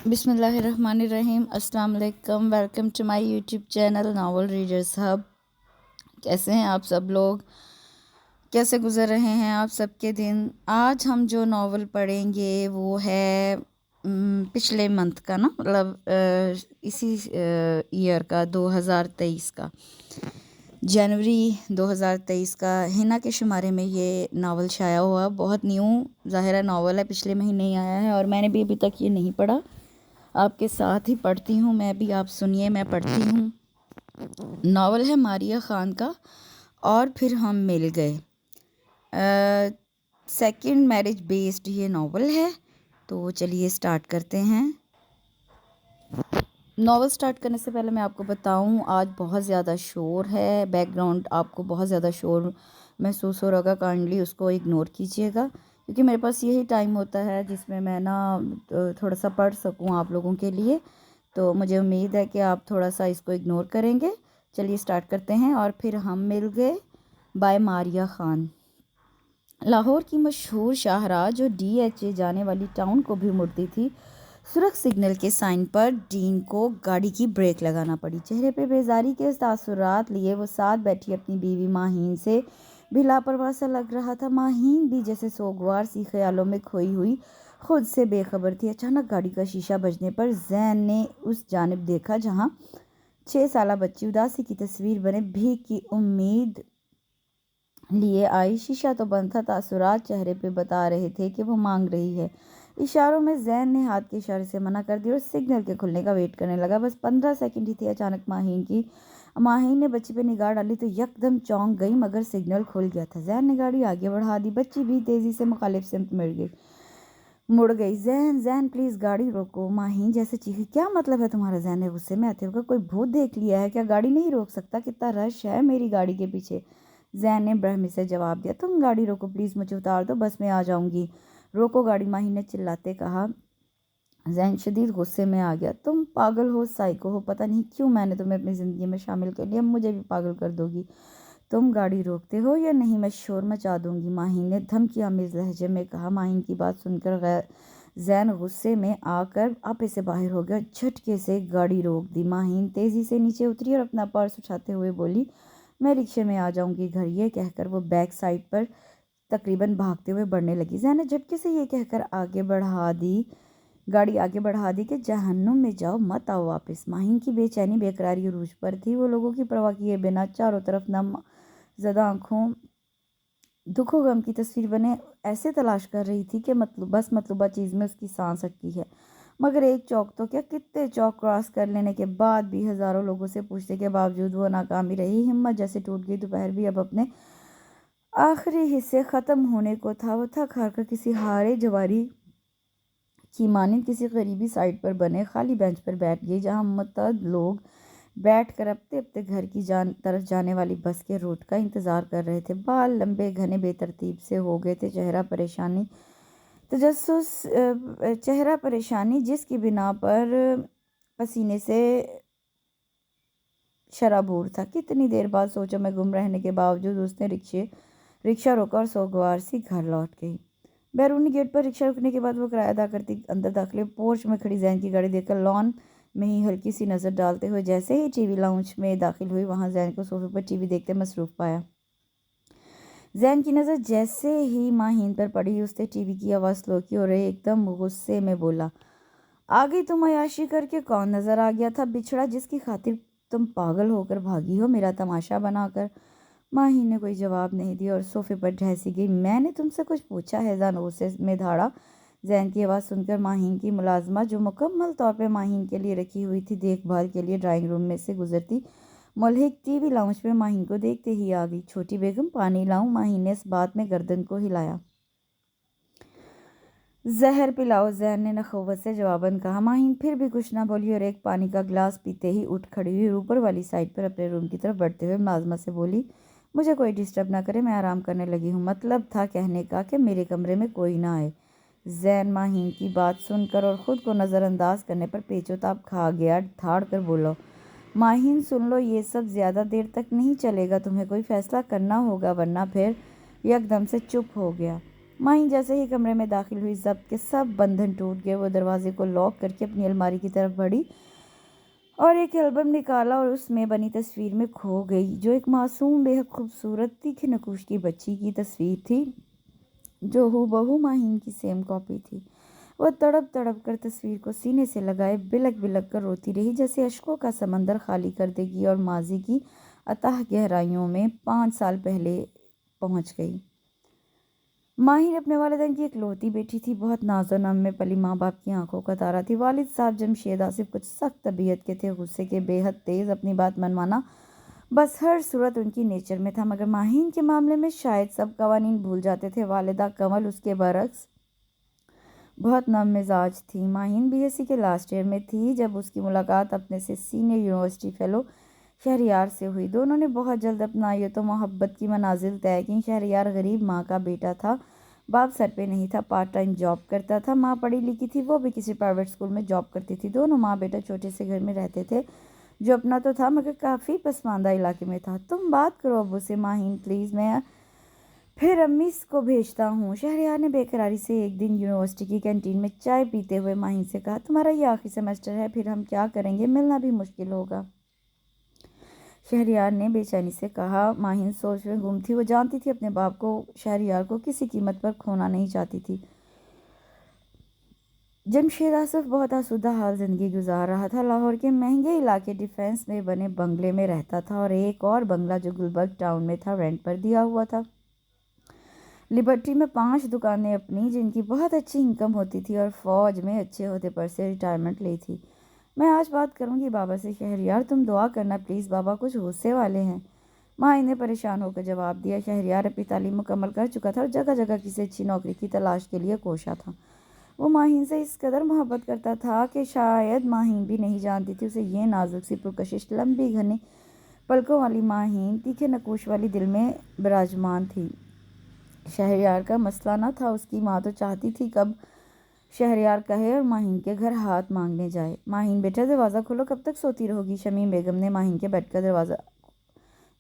बिस्मिल्लाहिर्रहमानिर्रहीम। अस्सलाम वालेकुम। Welcome to my YouTube channel novel readers hub. कैसे हैं आप सब लोग? कैसे गुजर रहे हैं आप सबके दिन? आज हम जो नावल पढ़ेंगे वो है पिछले मंथ का ना, मतलब इसी ईयर का 2023 का, जनवरी 2023 का हिना के शुमारे में ये नावल शाया हुआ। बहुत न्यू ज़ाहिरा नावल है, पिछले महीने ही आया है और मैंने भी अभी तक ये नहीं पढ़ा। आपके साथ ही पढ़ती हूँ मैं भी, आप सुनिए मैं पढ़ती हूँ। नावल है मारिया ख़ान का और फिर हम मिल गए। सेकंड मैरिज बेस्ड ये नावल है। तो चलिए स्टार्ट करते हैं। नावल स्टार्ट करने से पहले मैं आपको बताऊं, आज बहुत ज़्यादा शोर है, बैकग्राउंड आपको बहुत ज़्यादा शोर महसूस हो रहा होगा। काइंडली उसको इग्नोर कीजिएगा, क्योंकि मेरे पास यही टाइम होता है जिसमें मैं ना थोड़ा सा पढ़ सकूं आप लोगों के लिए। तो मुझे उम्मीद है कि आप थोड़ा सा इसको इग्नोर करेंगे। चलिए स्टार्ट करते हैं। और फिर हम मिल गए बाय मारिया ख़ान। लाहौर की मशहूर शाहराह जो DHA जाने वाली टाउन को भी मुड़ती थी, सुरख सिग्नल के साइन पर डीन को गाड़ी की ब्रेक लगाना पड़ी। चेहरे पे बेजारी के तासुरात लिए वो साथ बैठी अपनी बीवी माहीन से भी लापरवाह सा लग रहा था। माहीन भी जैसे सोगवार सी ख्यालों में खोई हुई खुद से बेखबर थी। अचानक गाड़ी का शीशा बजने पर जैन ने उस जानिब देखा जहां 6 साला बच्ची उदासी की तस्वीर बने भीख की उम्मीद लिए आई। शीशा तो बंद था, तासुरात चेहरे पे बता रहे थे कि वो मांग रही है। इशारों में जैन ने हाथ के इशारे से मना कर दिया और सिग्नल के खुलने का वेट करने लगा। बस 15 सेकंड ही थे। अचानक माहीन ने बच्ची पे निगाह डाली तो यकदम चौंक गई, मगर सिग्नल खुल गया था। जैन ने गाड़ी आगे बढ़ा दी। बच्ची भी तेजी से मुखालिफ सिमत मुड़ गई। जैन जैन प्लीज़ गाड़ी रोको, माहीन जैसे चीखी। क्या मतलब है तुम्हारा? जैन ने गुस्से में आते हुए, कोई भूत देख लिया है क्या? गाड़ी नहीं रोक सकता? कितना रश है मेरी गाड़ी के पीछे। जैन ने ब्रह्मी से जवाब दिया, तुम गाड़ी रोको प्लीज़, मुझे उतार दो, बस मैं आ जाऊंगी। रोको गाड़ी, माहीन ने चिल्लाते कहा। जैन शदीद गुस्से में आ गया। तुम पागल हो, साइको हो, पता नहीं क्यों मैंने तुम्हें अपनी ज़िंदगी में शामिल कर लिया, मुझे भी पागल कर दोगी। तुम गाड़ी रोकते हो या नहीं? मैं शोर मचा दूंगी, माहीन ने धमकी आमेज लहजे में कहा। माहीन की बात सुनकर जैन गुस्से में आकर आपे से बाहर हो गया। झटके से गाड़ी रोक दी। माहीन तेज़ी से नीचे उतरी और अपना पर्स उठाते हुए बोली, मैं रिक्शे में आ जाऊंगी घर। ये कहकर वो बैक साइड पर तकरीबन भागते हुए बढ़ने लगी। जैन ने झटके से ये कहकर गाड़ी आगे बढ़ा दी कि जहन्नुम में जाओ, मत आओ वापस। माहीन की बेचैनी बेकरारी उरूज पर थी। वो लोगों की परवाह किए बिना चारों तरफ नम ज़दा आँखों दुखों गम की तस्वीर बने ऐसे तलाश कर रही थी कि मतलूबा चीज़ में उसकी सांस अटकी है। मगर एक चौक तो क्या, कितने चौक क्रॉस कर लेने के बाद भी, हज़ारों लोगों से पूछने के बावजूद वो नाकामी रही। हिम्मत जैसे टूट गई। दोपहर भी अब अपने आखिरी हिस्से ख़त्म होने को था। वो थक हार कर किसी हारे जवारी की मानिंद किसी गरीबी साइड पर बने खाली बेंच पर बैठ गई, जहाँ मुतअद्दिद लोग बैठ कर अपने अपने घर की तरफ जाने वाली बस के रूट का इंतज़ार कर रहे थे। बाल लंबे घने बेतरतीब से हो गए थे। चेहरा परेशानी जिसकी बिना पर पसीने से शराबूर था। कितनी देर बाद, सोचो में गुम रहने के बावजूद, उसने रिक्शा रोका और सोगवार सी घर लौट गई। बैरूनी गेट पर रिक्शा रुकने के बाद वो किराया अदा करती अंदर दाखिले। पोर्च में खड़ी जैन की गाड़ी देखकर लॉन में ही हल्की सी नज़र डालते हुए जैसे ही टीवी लाउंज में दाखिल हुई, वहाँ जैन को सोफे पर टीवी देखते मसरूफ़ पाया। जैन की नज़र जैसे ही माहीन पर पड़ी, उसने टीवी की आवाज़ स्लो की और एकदम गुस्से में बोला, आ गई तुम अयाशी करके? कौन नज़र आ गया था? बिछड़ा जिसकी खातिर तुम पागल होकर भागी हो, मेरा तमाशा बनाकर। माहीन ने कोई जवाब नहीं दिया और सोफे पर ढहसी गई। मैंने तुमसे कुछ पूछा है? जैन गुस्से में धाड़ा। जैन की आवाज़ सुनकर माहीन की मुलाजमा, जो मुकम्मल तौर पे माहीन के लिए रखी हुई थी, देखभाल के लिए ड्राइंग रूम में से गुजरती मुल्हिक टीवी लाउंज में माहीन को देखते ही आ गई। छोटी बेगम, पानी लाऊं? माहीन ने इस बात में गर्दन को हिलाया। जहर पिलाओ, जैन ने नखवत से जवाबन कहा। माहीन फिर भी कुछ ना बोली और एक पानी का गिलास पीते ही उठ खड़ी हुई। ऊपर वाली साइड पर अपने रूम की तरफ बढ़ते हुए मुलाजमा से बोली, मुझे कोई डिस्टर्ब ना करे, मैं आराम करने लगी हूँ। मतलब था कहने का कि मेरे कमरे में कोई ना आए। जैन माहीन की बात सुनकर और ख़ुद को नज़रअंदाज करने पर पेचोताप खा गया। धाड़ कर बोला, माहीन सुन लो, ये सब ज़्यादा देर तक नहीं चलेगा, तुम्हें कोई फ़ैसला करना होगा, वरना फिर। यकदम से चुप हो गया। माही जैसे ही कमरे में दाखिल हुई ज़ब्त के सब बंधन टूट गए। वो दरवाजे को लॉक करके अपनी अलमारी की तरफ बढ़ी और एक एल्बम निकाला और उसमें बनी तस्वीर में खो गई, जो एक मासूम बेहद खूबसूरत तीखे नकुश की बच्ची की तस्वीर थी, जो हूबहू माहीन की सेम कॉपी थी। वह तड़प तड़प कर तस्वीर को सीने से लगाए बिलक बिलक कर रोती रही, जैसे अश्कों का समंदर खाली कर देगी और माजी की अथाह गहराइयों में 5 साल पहले पहुंच गई। माहिर अपने वालिदैन की इकलौती बेटी थी, बहुत नाज़ो नम में पली माँ बाप की आंखों का तारा थी। वालिद साहब जमशेद आसिफ कुछ सख्त तबीयत के थे, गुस्से के, बेहद तेज़, अपनी बात मनवाना बस हर सूरत उनकी नेचर में था। मगर माहीन के मामले में शायद सब कवानीन भूल जाते थे। वालिदा कंवल उसके बरक्स बहुत नम मिजाज थी। माहीन बीएससी के लास्ट ईयर में थी जब उसकी मुलाकात अपने से सीनियर यूनिवर्सिटी फेलो शहरियार से हुई। दोनों ने बहुत जल्द अपना ये तो मोहब्बत की मनाजिल तय की। शहरियार गरीब माँ का बेटा था, बाप सर पे नहीं था, पार्ट टाइम जॉब करता था। माँ पढ़ी लिखी थी, वो भी किसी प्राइवेट स्कूल में जॉब करती थी। दोनों माँ बेटा छोटे से घर में रहते थे, जो अपना तो था मगर काफ़ी पसमानदा इलाके में था। तुम बात करो अब्बू से माहीन प्लीज़, मैं फिर अम्मी को भेजता हूँ। शहरियार ने बेकरारी से एक दिन यूनिवर्सिटी की कैंटीन में चाय पीते हुए माहीन से कहा, तुम्हारा ये आखिरी सेमेस्टर है, फिर हम क्या करेंगे, मिलना भी मुश्किल होगा। शहरियार ने बेचैनी से कहा। माहीन सोच में गुम थी। वो जानती थी अपने बाप को, शहरियार को किसी कीमत पर खोना नहीं चाहती थी। जमशेद आसिफ बहुत आसूदा हाल ज़िंदगी गुजार रहा था। लाहौर के महंगे इलाके डिफेंस में बने बंगले में रहता था और एक और बंगला जो गुलबर्ग टाउन में था रेंट पर दिया हुआ था। लिबर्टी में 5 दुकानें अपनी, जिनकी बहुत अच्छी इनकम होती थी, और फ़ौज में अच्छे ओहदे पर से रिटायरमेंट ली थी। मैं आज बात करूंगी बाबा से। शहरियार तुम दुआ करना प्लीज़, बाबा कुछ गुस्से वाले हैं। माही ने परेशान होकर जवाब दिया। शहरियार अपनी तालीम मुकम्मल कर चुका था और जगह जगह किसी अच्छी नौकरी की तलाश के लिए कोशा था। वो माहीन से इस कदर मोहब्बत करता था कि शायद माहीन भी नहीं जानती थी। उसे ये नाजुक सी पुरकशिश, लंबी घनी पलकों वाली माहीन तीखे नकूश वाली दिल में विराजमान थी। शहरियार का मसला न था, उसकी माँ तो चाहती थी कब शहरियार कहे और माहीन के घर हाथ मांगने जाए। माहीन बेटा दरवाज़ा खोलो, कब तक सोती रहोगी। शमीम बेगम ने माहीन के बेड का दरवाज़ा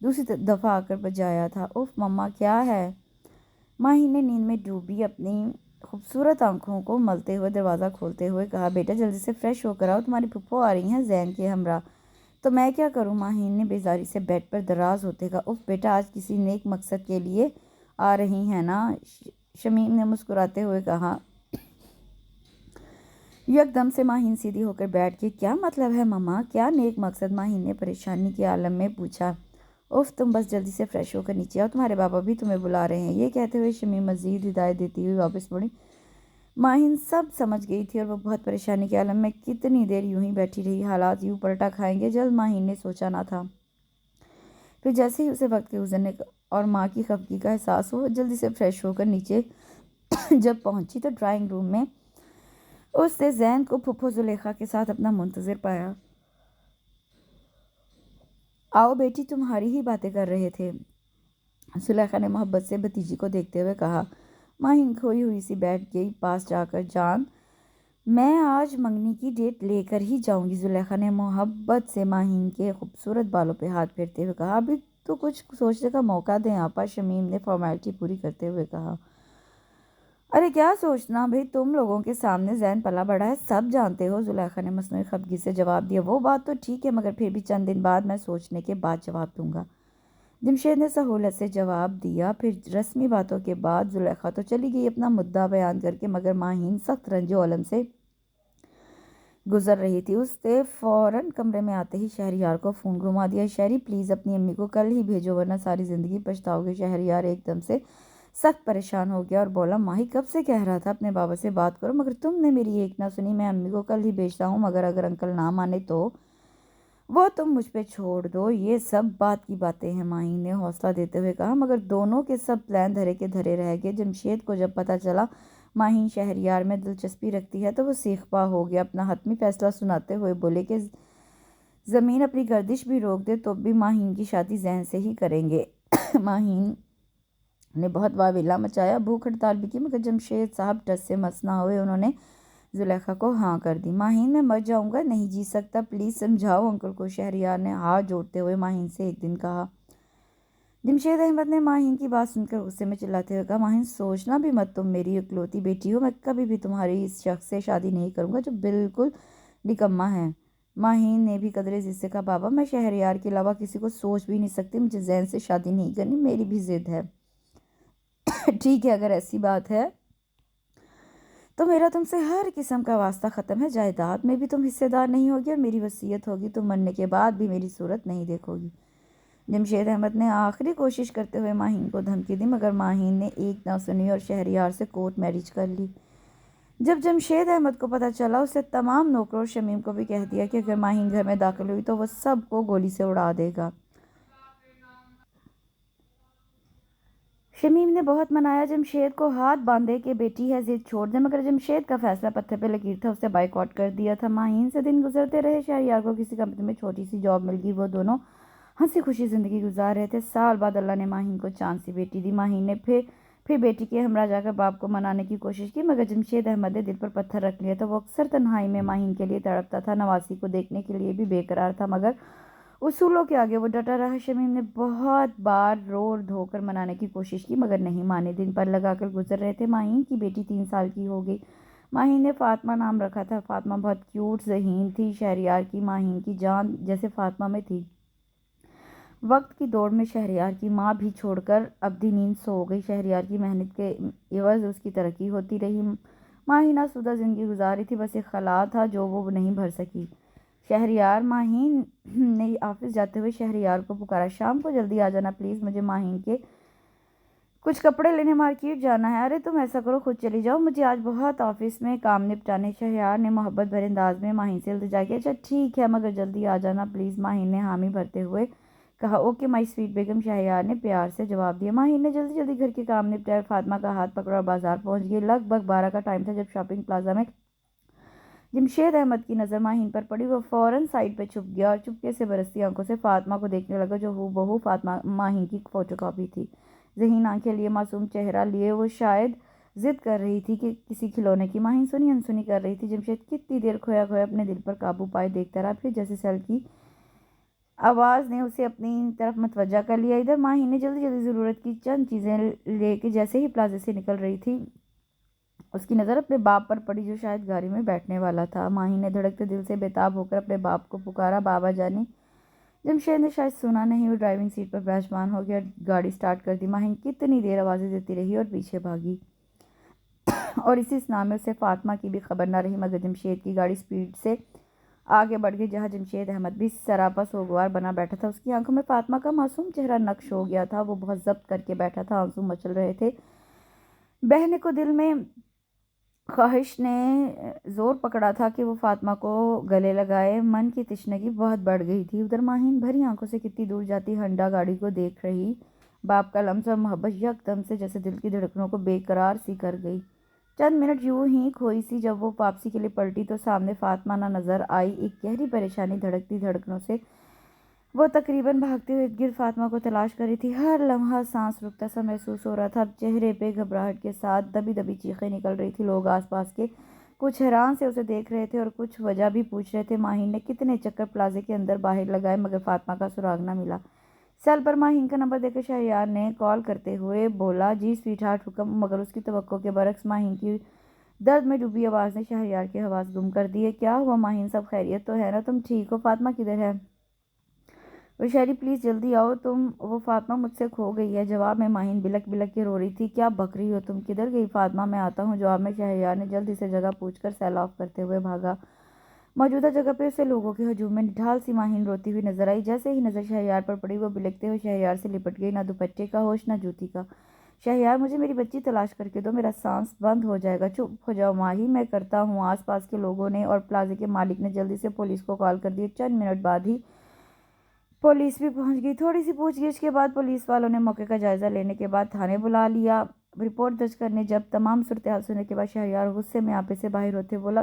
दूसरी दफ़ा आकर बजाया था। उफ मम्मा क्या है। माहीन ने नींद में डूबी अपनी खूबसूरत आंखों को मलते हुए दरवाज़ा खोलते हुए कहा, बेटा जल्दी से फ्रेश होकर आओ, तुम्हारी फुप्पो आ रही हैं जैन के हमरा। तो मैं क्या करूं। माहीन ने बेजारी से बेड पर दराज होते कहा। उफ बेटा आज किसी नेक मकसद के लिए आ रही हैं ना। शमीम ने मुस्कुराते हुए कहा। यकदम से माहीन सीधी होकर बैठ गई। क्या मतलब है मम्मा, क्या नेक मकसद। माहीन ने परेशानी के आलम में पूछा। उफ तुम बस जल्दी से फ्रेश होकर नीचे आओ, तुम्हारे बाबा भी तुम्हें बुला रहे हैं। ये कहते हुए शमीम मजीद हिदायत देती हुई वापस मुड़ी। माहीन सब समझ गई थी और वह बहुत परेशानी के आलम में कितनी देर यूं ही बैठी रही। हालात यूं पलटा खाएंगे जल्द माहीन ने सोचा ना था। फिर जैसे ही उसे वक्त के गुजरने और माँ की खफगी का एहसास हो, जल्दी से फ्रेश होकर नीचे जब पहुंची तो ड्राइंग रूम में उसने जैन को फुफ्फो जुलेखा के साथ अपना मुंतज़िर पाया। आओ बेटी, तुम्हारी ही बातें कर रहे थे, जुलेखा ने मोहब्बत से भतीजी को देखते हुए कहा। माहीन खोई हुई सी बैठ गई पास जाकर। जान मैं आज मंगनी की डेट लेकर ही जाऊंगी, जुलेखा ने मोहब्बत से माहीन के खूबसूरत बालों पे हाथ फेरते हुए कहा। अभी तो कुछ सोचने का मौका दें आपा, शमीम ने फॉर्मेलिटी पूरी करते हुए कहा। अरे क्या सोचना भाई, तुम लोगों के सामने जैन पला बड़ा है, सब जानते हो, जुलेखा ने मसनूई खफगी से जवाब दिया। वो बात तो ठीक है, मगर फिर भी चंद दिन बाद मैं सोचने के बाद जवाब दूंगा, जमशेद ने सहूलत से जवाब दिया। फिर रस्मी बातों के बाद जुलेखा तो चली गई अपना मुद्दा बयान करके, मगर माहीन सख्त रंजो अलम से गुजर रही थी। उसने फ़ौरन कमरे में आते ही शहरियार को फ़ोन घुमा दिया। शहरी प्लीज़ अपनी अम्मी को कल ही भेजो वरना सारी ज़िंदगी पछताओगे। शहरियार एकदम से सख्त परेशान हो गया और बोला, माही कब से कह रहा था अपने बाबा से बात करो, मगर तुमने मेरी एक ना सुनी। मैं अम्मी को कल ही भेजता हूँ, मगर अगर अंकल ना माने तो वो तुम मुझ पे छोड़ दो, ये सब बात की बातें हैं, माही ने हौसला देते हुए कहा। मगर दोनों के सब प्लान धरे के धरे रह गए। जमशेद को जब पता चला माही शहरियार में दिलचस्पी रखती है तो वो सीखपा हो गया। अपना हतमी फैसला सुनाते हुए बोले कि ज़मीन अपनी गर्दिश भी रोक दे तो भी माहीन की शादी जैन से ही करेंगे। माहीन ने बहुत वावेला मचाया, भूख हड़ताल भी की, मगर जमशेद साहब टस से मस ना हुए। उन्होंने जुलेखा को हाँ कर दी। माहीन मैं मर जाऊंगा, नहीं जी सकता, प्लीज़ समझाओ अंकल को, शहरियार ने हाथ जोड़ते हुए माहीन से एक दिन कहा। जमशेद अहमद ने माहिन की बात सुनकर गुस्से में चिल्लाते हुए कहा, माहिन सोचना भी मत, तुम मेरी इकलौती बेटी हो, मैं कभी भी तुम्हारी इस शख्स से शादी नहीं करूंगा जो बिल्कुल निकम्मा है। माहिन ने भी कदरे जिद से कहा, बाबा मैं शहरयार के अलावा किसी को सोच भी नहीं सकती, मुझे जैन से शादी नहीं करनी, मेरी भी जिद है। ठीक है, अगर ऐसी बात है तो मेरा तुमसे हर किस्म का वास्ता ख़त्म है, जायदाद में भी तुम हिस्सेदार नहीं होगी और मेरी वसीयत होगी, तुम मरने के बाद भी मेरी सूरत नहीं देखोगी। जमशेद अहमद ने आखिरी कोशिश करते हुए माहिन को धमकी दी, मगर माहिन ने एक ना सुनी और शहरयार से कोर्ट मैरिज कर ली। जब जमशेद अहमद को पता चला, उसे तमाम नौकरों और शमीम को भी कह दिया कि अगर माहिन घर में दाखिल हुई तो वह सबको गोली से उड़ा देगा। शमीम ने बहुत मनाया जमशेद को, हाथ बांधे कि बेटी है, जिद छोड़ दे, मगर जमशेद का फैसला पत्थर पे लकीर था, उसे बाइकआउट कर दिया था। माहिन से दिन गुजरते रहे, शहरयार को किसी कंपनी में छोटी सी जॉब मिल गई, वो दोनों हंसी खुशी ज़िंदगी गुजार रहे थे। साल बाद अल्लाह ने माहिन को चांद सी बेटी दी। माहिन ने फिर बेटी के हमरा जाकर बाप को मनाने की कोशिश की, मगर जमशेद अहमद ने दिल पर पत्थर रख लिया था। वो अक्सर तन्हाई में माहिन के लिए तड़पता था, नवासी को देखने के लिए भी बेकरार था, मगर उसूलों के आगे वो डटा रहा। शमीम ने बहुत बार रो धोकर मनाने की कोशिश की, मगर नहीं माने। दिन पर लगाकर गुजर रहे थे। माहिन की बेटी 3 साल की हो गई। माहिन ने फातिमा नाम रखा था। फातिमा बहुत क्यूट ज़हीन थी, शहरयार की माहिन की जान जैसे फातिमा में थी। वक्त की दौड़ में शहरयार की माँ भी छोड़कर अब्धी नींद सो गई। शहरयार की मेहनत के एवज़ उसकी तरक्की होती रही। माहिन आसूदा ज़िंदगी गुजार रही थी, बस एक खला था जो वो नहीं भर सकी। शहरयार, माहिन ने ऑफिस जाते हुए शहरयार को पुकारा, शाम को जल्दी आ जाना प्लीज़, मुझे माहिन के कुछ कपड़े लेने मार्केट जाना है। अरे तुम ऐसा करो, खुद चली जाओ, मुझे आज बहुत ऑफिस में काम निपटाने। शहरयार ने मोहब्बत भरे अंदाज में माहिन से इल्तिजा किया, अच्छा ठीक है, मगर जल्दी आ जाना प्लीज़। माहिन ने हामी भरते हुए कहा, ओके माई स्वीट बेगम। शहरयार ने प्यार से जवाब दिया। माहिन ने जल्दी जल्दी घर के काम निपटाए, फातिमा का हाथ पकड़ा और बाजार पहुंच गई। लगभग 12 का टाइम था जब शॉपिंग प्लाजा में जमशेद अहमद की नज़र माहिन पर पड़ी। वो फ़ौरन साइड पर छुप गया और चुपके से बरसती आंखों से फातिमा को देखने लगा, जो हूबहू फातिमा माहिन की फ़ोटोकॉपी थी। ज़हीन आंखें लिए, मासूम चेहरा लिए, वो शायद ज़िद कर रही थी कि किसी खिलौने की। माहिन सुनी अनसुनी कर रही थी। जमशेद कितनी देर खोया खोया अपने दिल पर काबू पाए देखता रहा, फिर जैसे सेल की आवाज़ ने उसे अपनी तरफ मतवज्जा कर लिया। इधर माहिन ने जल्दी जल्दी ज़रूरत की चंद चीज़ें लेके जैसे ही प्लाजे से निकल रही थी, उसकी नज़र अपने बाप पर पड़ी, जो शायद गाड़ी में बैठने वाला था। माही ने धड़कते दिल से बेताब होकर अपने बाप को पुकारा, बाबा जानी। जमशेद ने शायद सुना नहीं, वो ड्राइविंग सीट पर विराजमान हो गया, गाड़ी स्टार्ट कर दी। माहिन कितनी देर आवाज़ें देती रही और पीछे भागी, और इसी स्नाह में उसे फातिमा की भी खबर ना रही। मगर जमशेद की गाड़ी स्पीड से आगे बढ़ गई, जहाँ जमशेद अहमद भी सरापा सोगवार बना बैठा था। उसकी आंखों में फातिमा का मासूम चेहरा नक्श हो गया था। वो बहुत जब्त करके बैठा था, आंसू मचल रहे थे। बहने को दिल में ख्वाहिश ने ज़ोर पकड़ा था कि वो फातिमा को गले लगाए। मन की तशनगी बहुत बढ़ गई थी। उधर माहिन भरी आंखों से कितनी दूर जाती हंडा गाड़ी को देख रही। बाप का लम्स और मोहब्बत यकदम से जैसे दिल की धड़कनों को बेकरार सी कर गई। चंद मिनट यूं ही खोई सी, जब वो वापसी के लिए पलटी तो सामने फातिमा ना नज़र आई। एक गहरी परेशानी धड़कती धड़कनों से वो तकरीबन भागते हुए इर्द-गिर्द फातिमा को तलाश कर रही थी। हर लम्हा सांस रुकता सा महसूस हो रहा था। चेहरे पे घबराहट के साथ दबी दबी चीखें निकल रही थी। लोग आसपास के कुछ हैरान से उसे देख रहे थे और कुछ वजह भी पूछ रहे थे। माहिन ने कितने चक्कर प्लाजे के अंदर बाहर लगाए, मगर फातिमा का सुराग न मिला। सेल पर माहिन का नंबर देकर शहरयार ने कॉल करते हुए बोला, जी स्वीट हार्ट, हुक्म। मगर उसकी तवक्को के बरक्स माहिन की दर्द में डूबी आवाज़ ने शहरयार की आवाज़ गुम कर दी है। क्या हुआ माहिन, सब खैरियत तो है ना, तुम ठीक हो? फातिमा किधर है? वो शायरी प्लीज़ जल्दी आओ तुम, वो फातिमा मुझसे खो गई है। जवाब में माहिन बिलक बिलक के रो रही थी। क्या बक रही हो तुम? किधर गई फातिमा? मैं आता हूँ, जवाब में शहरयार ने जल्दी से जगह पूछकर सेल ऑफ करते हुए भागा। मौजूदा जगह पे उसे लोगों के हजूम में निढाल सी माहिन रोती हुई नजर आई। जैसे ही नज़र शहरयार पर पड़ी, वो बिलकते हुए शहरयार से लिपट गई। ना दुपट्टे का होश, ना जूती का। शहरयार, मुझे मेरी बच्ची तलाश करके दो, मेरा सांस बंद हो जाएगा। चुप हो जाओ माही, मैं करता हूँ। आसपास के लोगों ने और प्लाजे के मालिक ने जल्दी से पुलिस को कॉल कर दी। चंद मिनट बाद ही पुलिस भी पहुंच गई। थोड़ी सी पूछगिछ के बाद पुलिस वालों ने मौके का जायजा लेने के बाद थाने बुला लिया। रिपोर्ट दर्ज करने जब तमाम सूरत हाल सुनने के बाद शहरयार गुस्से में आपे से बाहर होते बोला,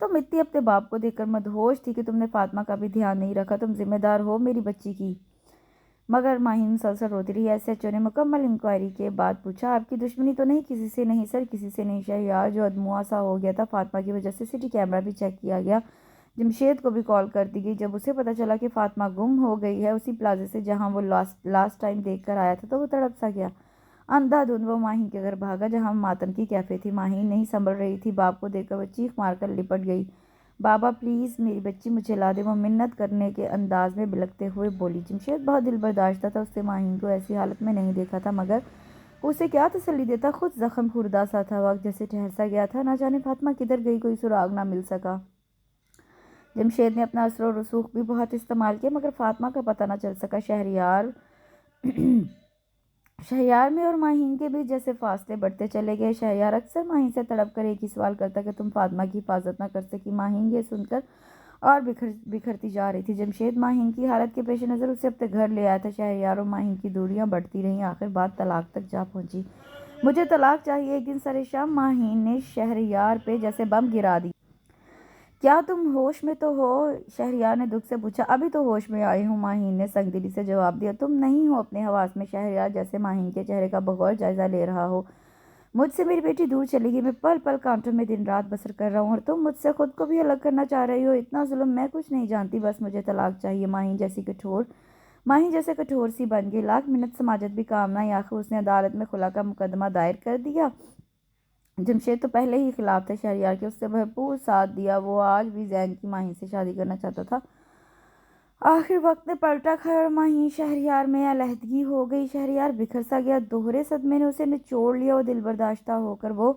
तुम इतनी अपने बाप को देखकर मदहोश थी कि तुमने फातिमा का भी ध्यान नहीं रखा। तुम जिम्मेदार हो मेरी बच्ची की। मगर माहिन मुसलसल रोती रही। एसएचओ ने मुकम्मल इंक्वायरी के बाद पूछा, आपकी दुश्मनी तो नहीं? किसी से नहीं सर, किसी से नहीं। शहरयार जो अधमुआ सा हो गया था फातिमा की वजह से। सिटी कैमरा भी चेक किया गया, جمشید کو بھی کال کر دی گئی۔ جب اسے پتہ چلا کہ فاطمہ گم ہو گئی ہے اسی پلازے سے جہاں وہ لاسٹ ٹائم دیکھ کر آیا تھا تو وہ تڑپ سا گیا۔ اندھا دھند وہ ماہین کے گھر بھاگا جہاں ماتم کی کیفیت تھی۔ ماہین نہیں سنبھل رہی تھی، باپ کو دیکھ کر وہ چیخ مار کر لپٹ گئی۔ بابا پلیز میری بچی مجھے لا دے، وہ منت کرنے کے انداز میں بلکتے ہوئے بولی۔ جمشید بہت دل برداشتہ تھا، اس نے ماہین کو ایسی حالت میں نہیں دیکھا تھا، مگر اسے کیا تسلی دیتا، خود زخم خوردہ سا تھا، وقت جیسے ٹھہر سا گیا تھا، نہ جانے فاطمہ کدھر گئی، کوئی سراغ نہ مل سکا۔ جمشید نے اپنا اثر و رسوخ بھی بہت استعمال کیا مگر فاطمہ کا پتہ نہ چل سکا۔ شہریار میں اور ماہین کے بیچ جیسے فاصلے بڑھتے چلے گئے۔ شہریار اکثر ماہین سے تڑپ کر ایک ہی سوال کرتا کہ تم فاطمہ کی حفاظت نہ کر سکی۔ ماہین یہ سن کر اور بکھرتی جا رہی تھی۔ جمشید ماہین کی حالت کے پیش نظر اسے اپنے گھر لے آیا تھا۔ شہریار اور ماہین کی دوریاں بڑھتی رہیں، آخر بات طلاق تک جا پہنچی۔ مجھے طلاق چاہیے، ایک دن سر شام ماہین نے شہریار پہ جیسے بم گرا دی۔ کیا تم ہوش میں تو ہو؟ شہریار نے دکھ سے پوچھا۔ ابھی تو ہوش میں آئی ہوں، ماہین نے سنگ دلی سے جواب دیا۔ تم نہیں ہو اپنے حواس میں؟ شہریار جیسے ماہین کے چہرے کا بغور جائزہ لے رہا ہو۔ مجھ سے میری بیٹی دور چلی گئی، میں پل پل کانٹوں میں دن رات بسر کر رہا ہوں اور تم مجھ سے خود کو بھی الگ کرنا چاہ رہی ہو۔ اتنا ظلم میں کچھ نہیں جانتی، بس مجھے طلاق چاہیے۔ ماہین جیسے کٹھور سی بن گئی، لاکھ منت سماجت بھی کام نہ آئی، آخر اس نے عدالت میں خلا کا مقدمہ دائر کر دیا۔ جمشید تو پہلے ہی خلاف تھا شہریار کے، اس سے بھرپور ساتھ دیا، وہ آج بھی زین کی ماہین سے شادی کرنا چاہتا تھا۔ آخر وقت نے پلٹا کھایا اور ماہین شہریار میں علیحدگی ہو گئی۔ شہریار بکھر سا گیا، دوہرے صدمے نے اسے نچوڑ لیا، وہ دل برداشتہ ہو کر وہ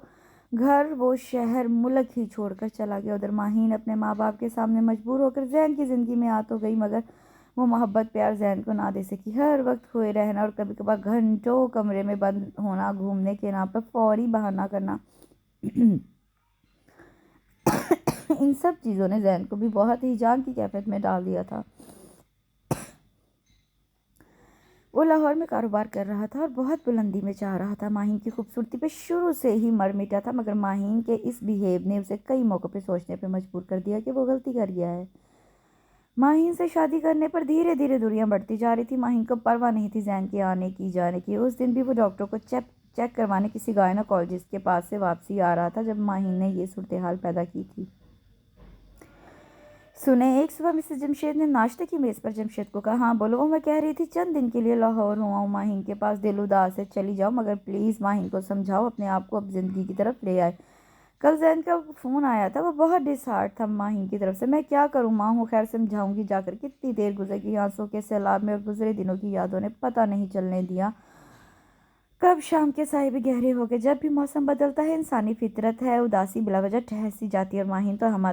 گھر، وہ شہر، ملک ہی چھوڑ کر چلا گیا۔ ادھر ماہین اپنے ماں باپ کے سامنے مجبور ہو کر زین کی زندگی میں آ تو گئی، مگر وہ محبت پیار زین کو نہ دے سکی۔ ہر وقت کھوئے رہنا اور کبھی کبھار گھنٹوں کمرے میں بند ہونا، گھومنے کے نام پر فوری بہانہ کرنا، ان سب چیزوں نے زین کو بھی بہت ہی جان کی کیفیت میں ڈال دیا تھا۔ وہ لاہور میں کاروبار کر رہا تھا اور بہت بلندی میں چاہ رہا تھا۔ ماہین کی خوبصورتی پہ شروع سے ہی مر مٹا تھا، مگر ماہین کے اس بیہیو نے اسے کئی موقع پہ سوچنے پہ مجبور کر دیا کہ وہ غلطی کر گیا ہے۔ ماہین سے شادی کرنے پر دھیرے دھیرے دوریاں بڑھتی جا رہی تھی۔ ماہین کو پرواہ نہیں تھی زین کے آنے کی جانے کی۔ اس دن بھی وہ ڈاکٹر کو چیک کروانے کسی گائنوکالوجسٹ کے پاس سے واپسی آ رہا تھا جب ماہین نے یہ صورتحال پیدا کی تھی۔ سنیں، ایک صبح مسز جمشید نے ناشتے کی میز پر جمشید کو کہا۔ ہاں بولو۔ وہ میں کہہ رہی تھی چند دن کے لیے لاہور ہوا ہوں ماہین کے پاس، دل اداس ہے، چلی جاؤ، مگر پلیز ماہین کو سمجھاؤ اپنے آپ کو اب زندگی کی طرف لے آئے۔ کل زین کا فون آیا تھا، وہ بہت ڈس ہارٹ تھا ماہین کی طرف سے۔ میں کیا کروں ماں ہوں، خیر سمجھاؤں گی جا کر۔ کتنی دیر گزر گئی، آنسوں کے سیلاب میں اور گزرے دنوں کی یادوں نے پتہ نہیں چلنے دیا کب شام کے سائے بھی گہرے ہو گئے۔ جب بھی موسم بدلتا ہے انسانی فطرت ہے، اداسی بلا وجہ ٹھہر سی جاتی ہے، اور ماہین تو ہمہ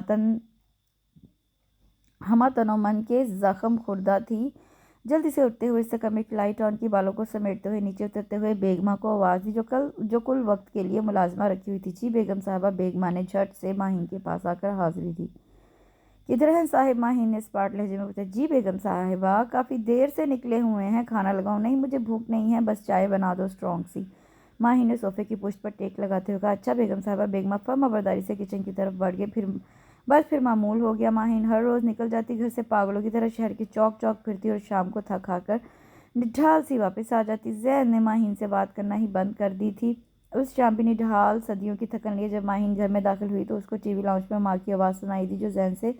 تن و من کے زخم خوردہ تھی۔ جلدی سے اٹھتے ہوئے استقامت میں لائٹ آن کی، بالوں کو سمیٹتے ہوئے نیچے اترتے ہوئے بیگمہ کو آواز دی جو کل وقت کے لیے ملازمہ رکھی ہوئی تھی۔ جی بیگم صاحبہ۔ بیگمہ نے جھٹ سے ماہین کے پاس آ کر حاضری دی۔ کدھر ہیں صاحب؟ ماہین نے اسپاٹ لہجے میں پوچھا۔ جی بیگم صاحبہ، کافی دیر سے نکلے ہوئے ہیں، کھانا لگاؤں؟ نہیں مجھے بھوک نہیں ہے، بس چائے بنا دو اسٹرانگ سی۔ ماہین نے صوفے کی پشت پر ٹیک لگاتے ہوئے کہا۔ اچھا بیگم صاحبہ۔ بیگمہ فرما برداری سے کچن کی طرف بڑھ گئے۔ پھر معمول ہو گیا۔ ماہین ہر روز نکل جاتی گھر سے پاگلوں کی طرح، شہر کے چوک چوک پھرتی اور شام کو تھک ہار کر نڈھال سی واپس آ جاتی۔ زین نے ماہین سے بات کرنا ہی بند کر دی تھی۔ اس شام بھی نڈھال صدیوں کی تھکن لیے جب ماہین گھر میں داخل ہوئی تو اس کو ٹی وی لاؤنج میں ماں کی آواز سنائی دی جو زین سے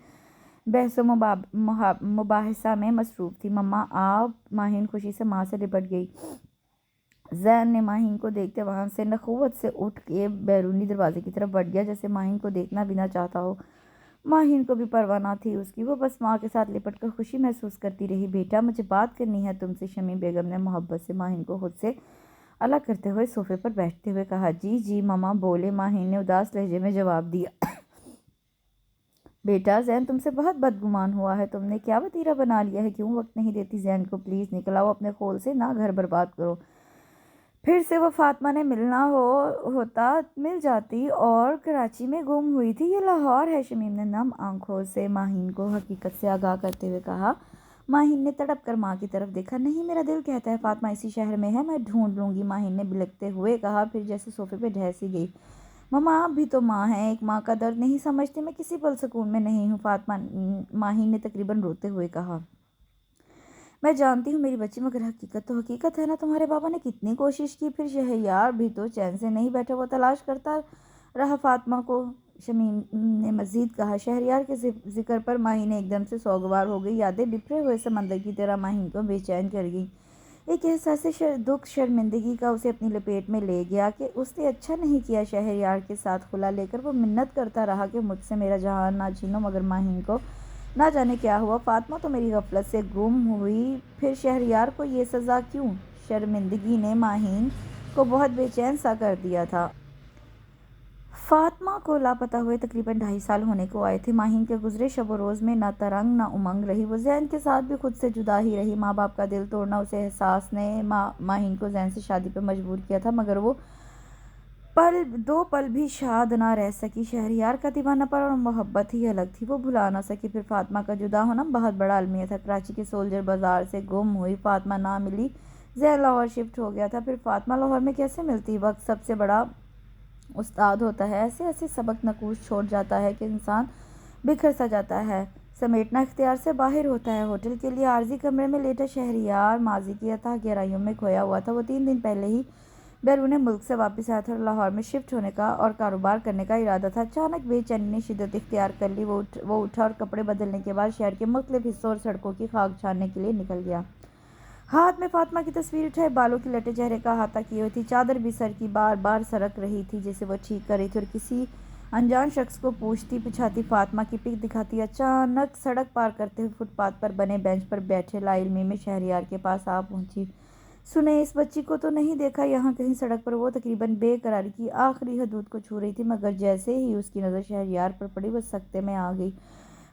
بحث و مباحثہ میں مصروف تھی۔ مما آپ؟ ماہین خوشی سے ماں سے لپٹ گئی۔ زین نے ماہین کو دیکھتے وہاں سے نخوت سے اٹھ کے بیرونی دروازے کی طرف بڑھ گیا جیسے ماہین کو دیکھنا بھی نہ چاہتا ہو۔ ماہین کو بھی پرواہ نہ تھی اس کی، وہ بس ماں کے ساتھ لپٹ کر خوشی محسوس کرتی رہی۔ بیٹا مجھے بات کرنی ہے تم سے، شمیم بیگم نے محبت سے ماہین کو خود سے الگ کرتے ہوئے صوفے پر بیٹھتے ہوئے کہا۔ جی جی مما بولے، ماہین نے اداس لہجے میں جواب دیا۔ بیٹا زین تم سے بہت بدگمان ہوا ہے، تم نے کیا وتیرہ بنا لیا ہے؟ کیوں وقت نہیں دیتی زین کو؟ پلیز نکل آؤ اپنے خول سے، نہ گھر برباد کرو۔ پھر سے وہ فاطمہ نے ملنا ہوتا مل جاتی اور کراچی میں گم ہوئی تھی، یہ لاہور ہے۔ شمیم نے نم آنکھوں سے ماہین کو حقیقت سے آگاہ کرتے ہوئے کہا۔ ماہین نے تڑپ کر ماں کی طرف دیکھا۔ نہیں میرا دل کہتا ہے فاطمہ اسی شہر میں ہے، میں ڈھونڈ لوں گی، ماہین نے بلکتے ہوئے کہا، پھر جیسے صوفے پہ ڈھہ سی گئی۔ مما آپ بھی تو ماں ہیں، ایک ماں کا درد نہیں سمجھتے؟ میں کسی پل سکون میں نہیں ہوں فاطمہ، ماہین نے تقریباً روتے ہوئے کہا۔ میں جانتی ہوں میری بچی، مگر حقیقت تو حقیقت ہے نا، تمہارے بابا نے کتنی کوشش کی، پھر شہریار بھی تو چین سے نہیں بیٹھا، وہ تلاش کرتا رہا فاطمہ کو۔ شمیم نے مزید کہا۔ شہریار کے ذکر پر ماہی نے ایک دم سے سوگوار ہو گئی۔ یادیں بپھرے ہوئے سمندر کی طرح ماہی کو بے چین کر گئی۔ ایک احساس دکھ شرمندگی کا اسے اپنی لپیٹ میں لے گیا کہ اس نے اچھا نہیں کیا شہریار کے ساتھ خلا لے کر۔ وہ منت کرتا رہا کہ مجھ سے میرا جہان نہ چھینو، مگر ماہی کو نہ جانے کیا ہوا۔ فاطمہ تو میری غفلت سے گم ہوئی، پھر شہریار کو یہ سزا کیوں؟ شرمندگی نے ماہین کو بہت بے چین سا کر دیا تھا۔ فاطمہ کو لاپتہ ہوئے تقریباً 2.5 سال ہونے کو آئے تھے۔ ماہین کے گزرے شب و روز میں نہ ترنگ نہ امنگ رہی۔ وہ زین کے ساتھ بھی خود سے جدا ہی رہی۔ ماں باپ کا دل توڑنا اسے احساس نے ماہین کو زین سے شادی پر مجبور کیا تھا، مگر وہ 2 پل بھی شاد نہ رہ سکی۔ شہریار کا دیوانہ پن اور محبت ہی الگ تھی، وہ بھلا نہ سکی۔ پھر فاطمہ کا جدا ہونا بہت بڑا المیہ تھا۔ کراچی کے سولجر بازار سے گم ہوئی فاطمہ نہ ملی۔ زین لاہور شفٹ ہو گیا تھا۔ پھر فاطمہ لاہور میں کیسے ملتی؟ وقت سب سے بڑا استاد ہوتا ہے، ایسے ایسے سبق نقوش چھوڑ جاتا ہے کہ انسان بکھر سا جاتا ہے، سمیٹنا اختیار سے باہر ہوتا ہے۔ ہوٹل کے لیے عارضی کمرے میں لیٹا شہریار ماضی کی اتھاہ گہرائیوں میں کھویا ہوا تھا۔ وہ 3 دن پہلے ہی بیرون ملک سے واپس آیا تھا اور لاہور میں شفٹ ہونے کا اور کاروبار کرنے کا ارادہ تھا۔ اچانک بے چینی نے شدت اختیار کر لی۔ وہ اٹھا اور کپڑے بدلنے کے بعد شہر کے مختلف حصوں اور سڑکوں کی خاک چھاننے کے لیے نکل گیا۔ ہاتھ میں فاطمہ کی تصویر اٹھائے، بالوں کی لٹیں چہرے کا احاطہ کیے ہوئی تھی، چادر بھی سر کی بار بار سرک رہی تھی جسے وہ ٹھیک کر رہی تھی اور کسی انجان شخص کو پوچھتی پچھاتی فاطمہ کی پک دکھاتی۔ اچانک سڑک پار کرتے ہوئے فٹ پاتھ پر بنے بینچ پر بیٹھے لا علمی میں شہریار کے پاس آ پہنچی۔ سنیں، اس بچی کو تو نہیں دیکھا یہاں کہیں سڑک پر؟ وہ تقریباً بے قراری کی آخری حدود کو چھو رہی تھی، مگر جیسے ہی اس کی نظر شہریار پر پڑی وہ سکتے میں آ گئی۔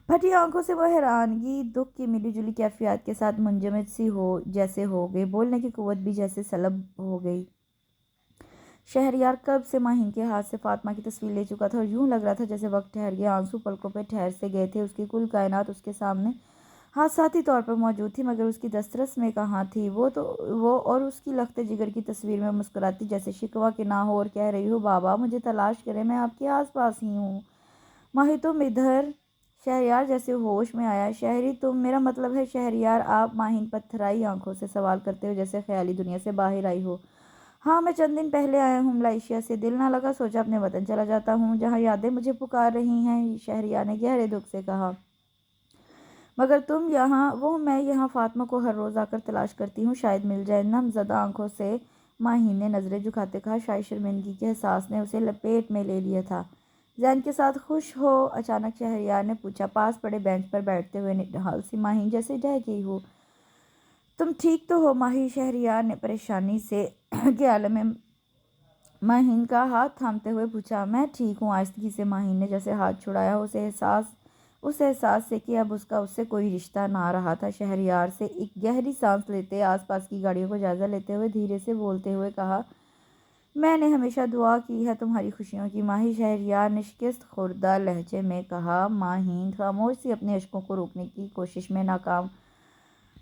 پھٹی آنکھوں سے وہ حیرانگی دکھ کی ملی جلی کیفیات کے ساتھ منجمد سی جیسے ہو گئی، بولنے کی قوت بھی جیسے سلب ہو گئی۔ شہریار کب سے ماہین کے ہاتھ سے فاطمہ کی تصویر لے چکا تھا اور یوں لگ رہا تھا جیسے وقت ٹھہر گیا، آنسو پلکوں پہ ٹھہر سے گئے تھے۔ اس کی کل کائنات اس کے سامنے حادثاتی طور پر موجود تھی، مگر اس کی دسترس میں کہاں تھی وہ اور اس کی لخت جگر کی تصویر میں مسکراتی جیسے شکوہ کہ نہ ہو اور کہہ رہی ہو، بابا مجھے تلاش کریں، میں آپ کے آس پاس ہی ہوں۔ ماہی تم ادھر؟ شہریار جیسے ہوش میں آیا۔ شہری تم؟ میرا مطلب ہے شہریار آپ؟ ماہین پتھرائی آنکھوں سے سوال کرتے ہوئے جیسے خیالی دنیا سے باہر آئی ہو۔ ہاں، میں چند دن پہلے آیا ہوں ملائیشیا سے، دل نہ لگا، سوچا اپنے وطن چلا جاتا ہوں جہاں یادیں مجھے پکار رہی ہیں، شہریار نے گہرے دکھ سے کہا۔ مگر تم یہاں؟ میں یہاں فاطمہ کو ہر روز آ کر تلاش کرتی ہوں، شاید مل جائے۔ نم زدہ آنکھوں سے ماہین نے نظریں جھکاتے کہا۔ شاید شرمندگی کے احساس نے اسے لپیٹ میں لے لیا تھا۔ زین کے ساتھ خوش ہو؟ اچانک شہریار نے پوچھا، پاس پڑے بینچ پر بیٹھتے ہوئے نڈھال سی ماہین جیسے ڈہ گئی ہو۔ تم ٹھیک تو ہو ماہی؟ شہریار نے پریشانی سے کے عالم میں ماہین کا ہاتھ تھامتے ہوئے پوچھا۔ میں ٹھیک ہوں، آہستگی سے ماہین نے جیسے ہاتھ چھڑایا، اس احساس سے کہ اب اس کا سے کوئی رشتہ نہ رہا تھا۔ شہریار سے ایک گہری سانس لیتے، آس پاس کی گاڑیوں کو جائزہ لیتے ہوئے دھیرے سے بولتے ہوئے کہا، میں نے ہمیشہ دعا کی ہے تمہاری خوشیوں کی ماہی۔ شہریار نے شکست خوردہ لہجے میں کہا۔ ماہین خاموش سی اپنے اشکوں کو روکنے کی کوشش میں ناکام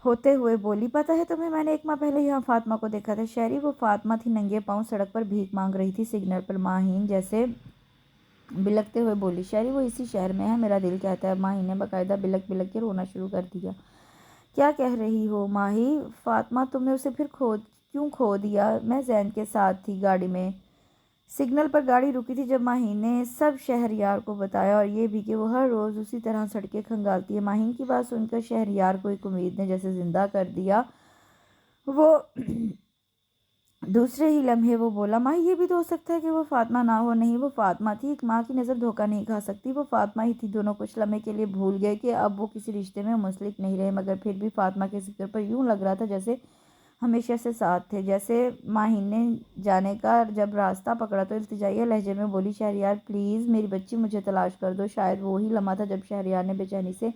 ہوتے ہوئے بولی، پتہ ہے تمہیں میں نے 1 ماہ پہلے یہاں فاطمہ کو دیکھا تھا۔ شہری وہ فاطمہ تھی، ننگے پاؤں سڑک پر بھیک مانگ رہی تھی سگنل پر۔ ماہین جیسے بلکتے ہوئے بولی، شہری وہ اسی شہر میں ہے، میرا دل کہتا ہے۔ ماہین نے باقاعدہ بلک بلک کے رونا شروع کر دیا۔ کیا کہہ رہی ہو ماہی؟ فاطمہ تم نے اسے پھر کیوں کھو دیا؟ میں زین کے ساتھ تھی گاڑی میں، سگنل پر گاڑی رکی تھی جب ماہین نے سب شہریار کو بتایا، اور یہ بھی کہ وہ ہر روز اسی طرح سڑکیں کھنگالتی ہے۔ ماہین کی بات سن کر شہریار کو ایک امید نے جیسے زندہ کر دیا۔ وہ دوسرے ہی لمحے وہ بولا، ماہی یہ بھی تو ہو سکتا ہے کہ وہ فاطمہ نہ ہو۔ نہیں، وہ فاطمہ تھی، ایک ماں کی نظر دھوکہ نہیں کھا سکتی، وہ فاطمہ ہی تھی۔ دونوں کچھ لمحے کے لیے بھول گئے کہ اب وہ کسی رشتے میں منسلک نہیں رہے، مگر پھر بھی فاطمہ کے ذکر پر یوں لگ رہا تھا جیسے ہمیشہ سے ساتھ تھے۔ جیسے ماہین نے جانے کا جب راستہ پکڑا تو التجائیہ لہجے میں بولی، شہریار پلیز میری بچی، مجھے تلاش کر دو۔ شاید وہ وہی لمحہ تھا جب شہریار نے بے چینی سے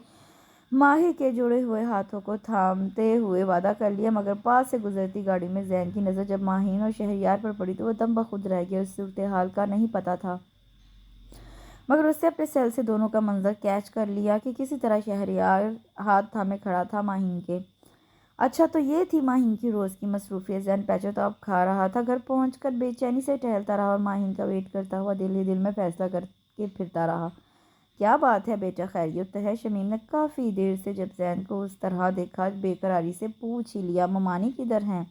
ماہی کے جڑے ہوئے ہاتھوں کو تھامتے ہوئے وعدہ کر لیا، مگر پاس سے گزرتی گاڑی میں زین کی نظر جب ماہین اور شہریار پر پڑی تو وہ دم بخود رہ گیا۔ اس صورتحال کا نہیں پتہ تھا، مگر اس نے اپنے سیل سے دونوں کا منظر کیچ کر لیا کہ کسی طرح شہریار ہاتھ تھامے کھڑا تھا ماہین کے۔ اچھا، تو یہ تھی ماہین کی روز کی مصروفیت۔ زین پیچو تاب کھا رہا تھا، گھر پہنچ کر بے چینی سے ٹہلتا رہا اور ماہین کا ویٹ کرتا ہوا دل ہی دل میں فیصلہ کر کے پھرتا رہا۔ کیا بات ہے بیٹا، خیریت تو ہے؟ شمیم نے کافی دیر سے جب زین کو اس طرح دیکھا بے قراری سے پوچھ ہی لیا۔ ممانی کدھر ہیں؟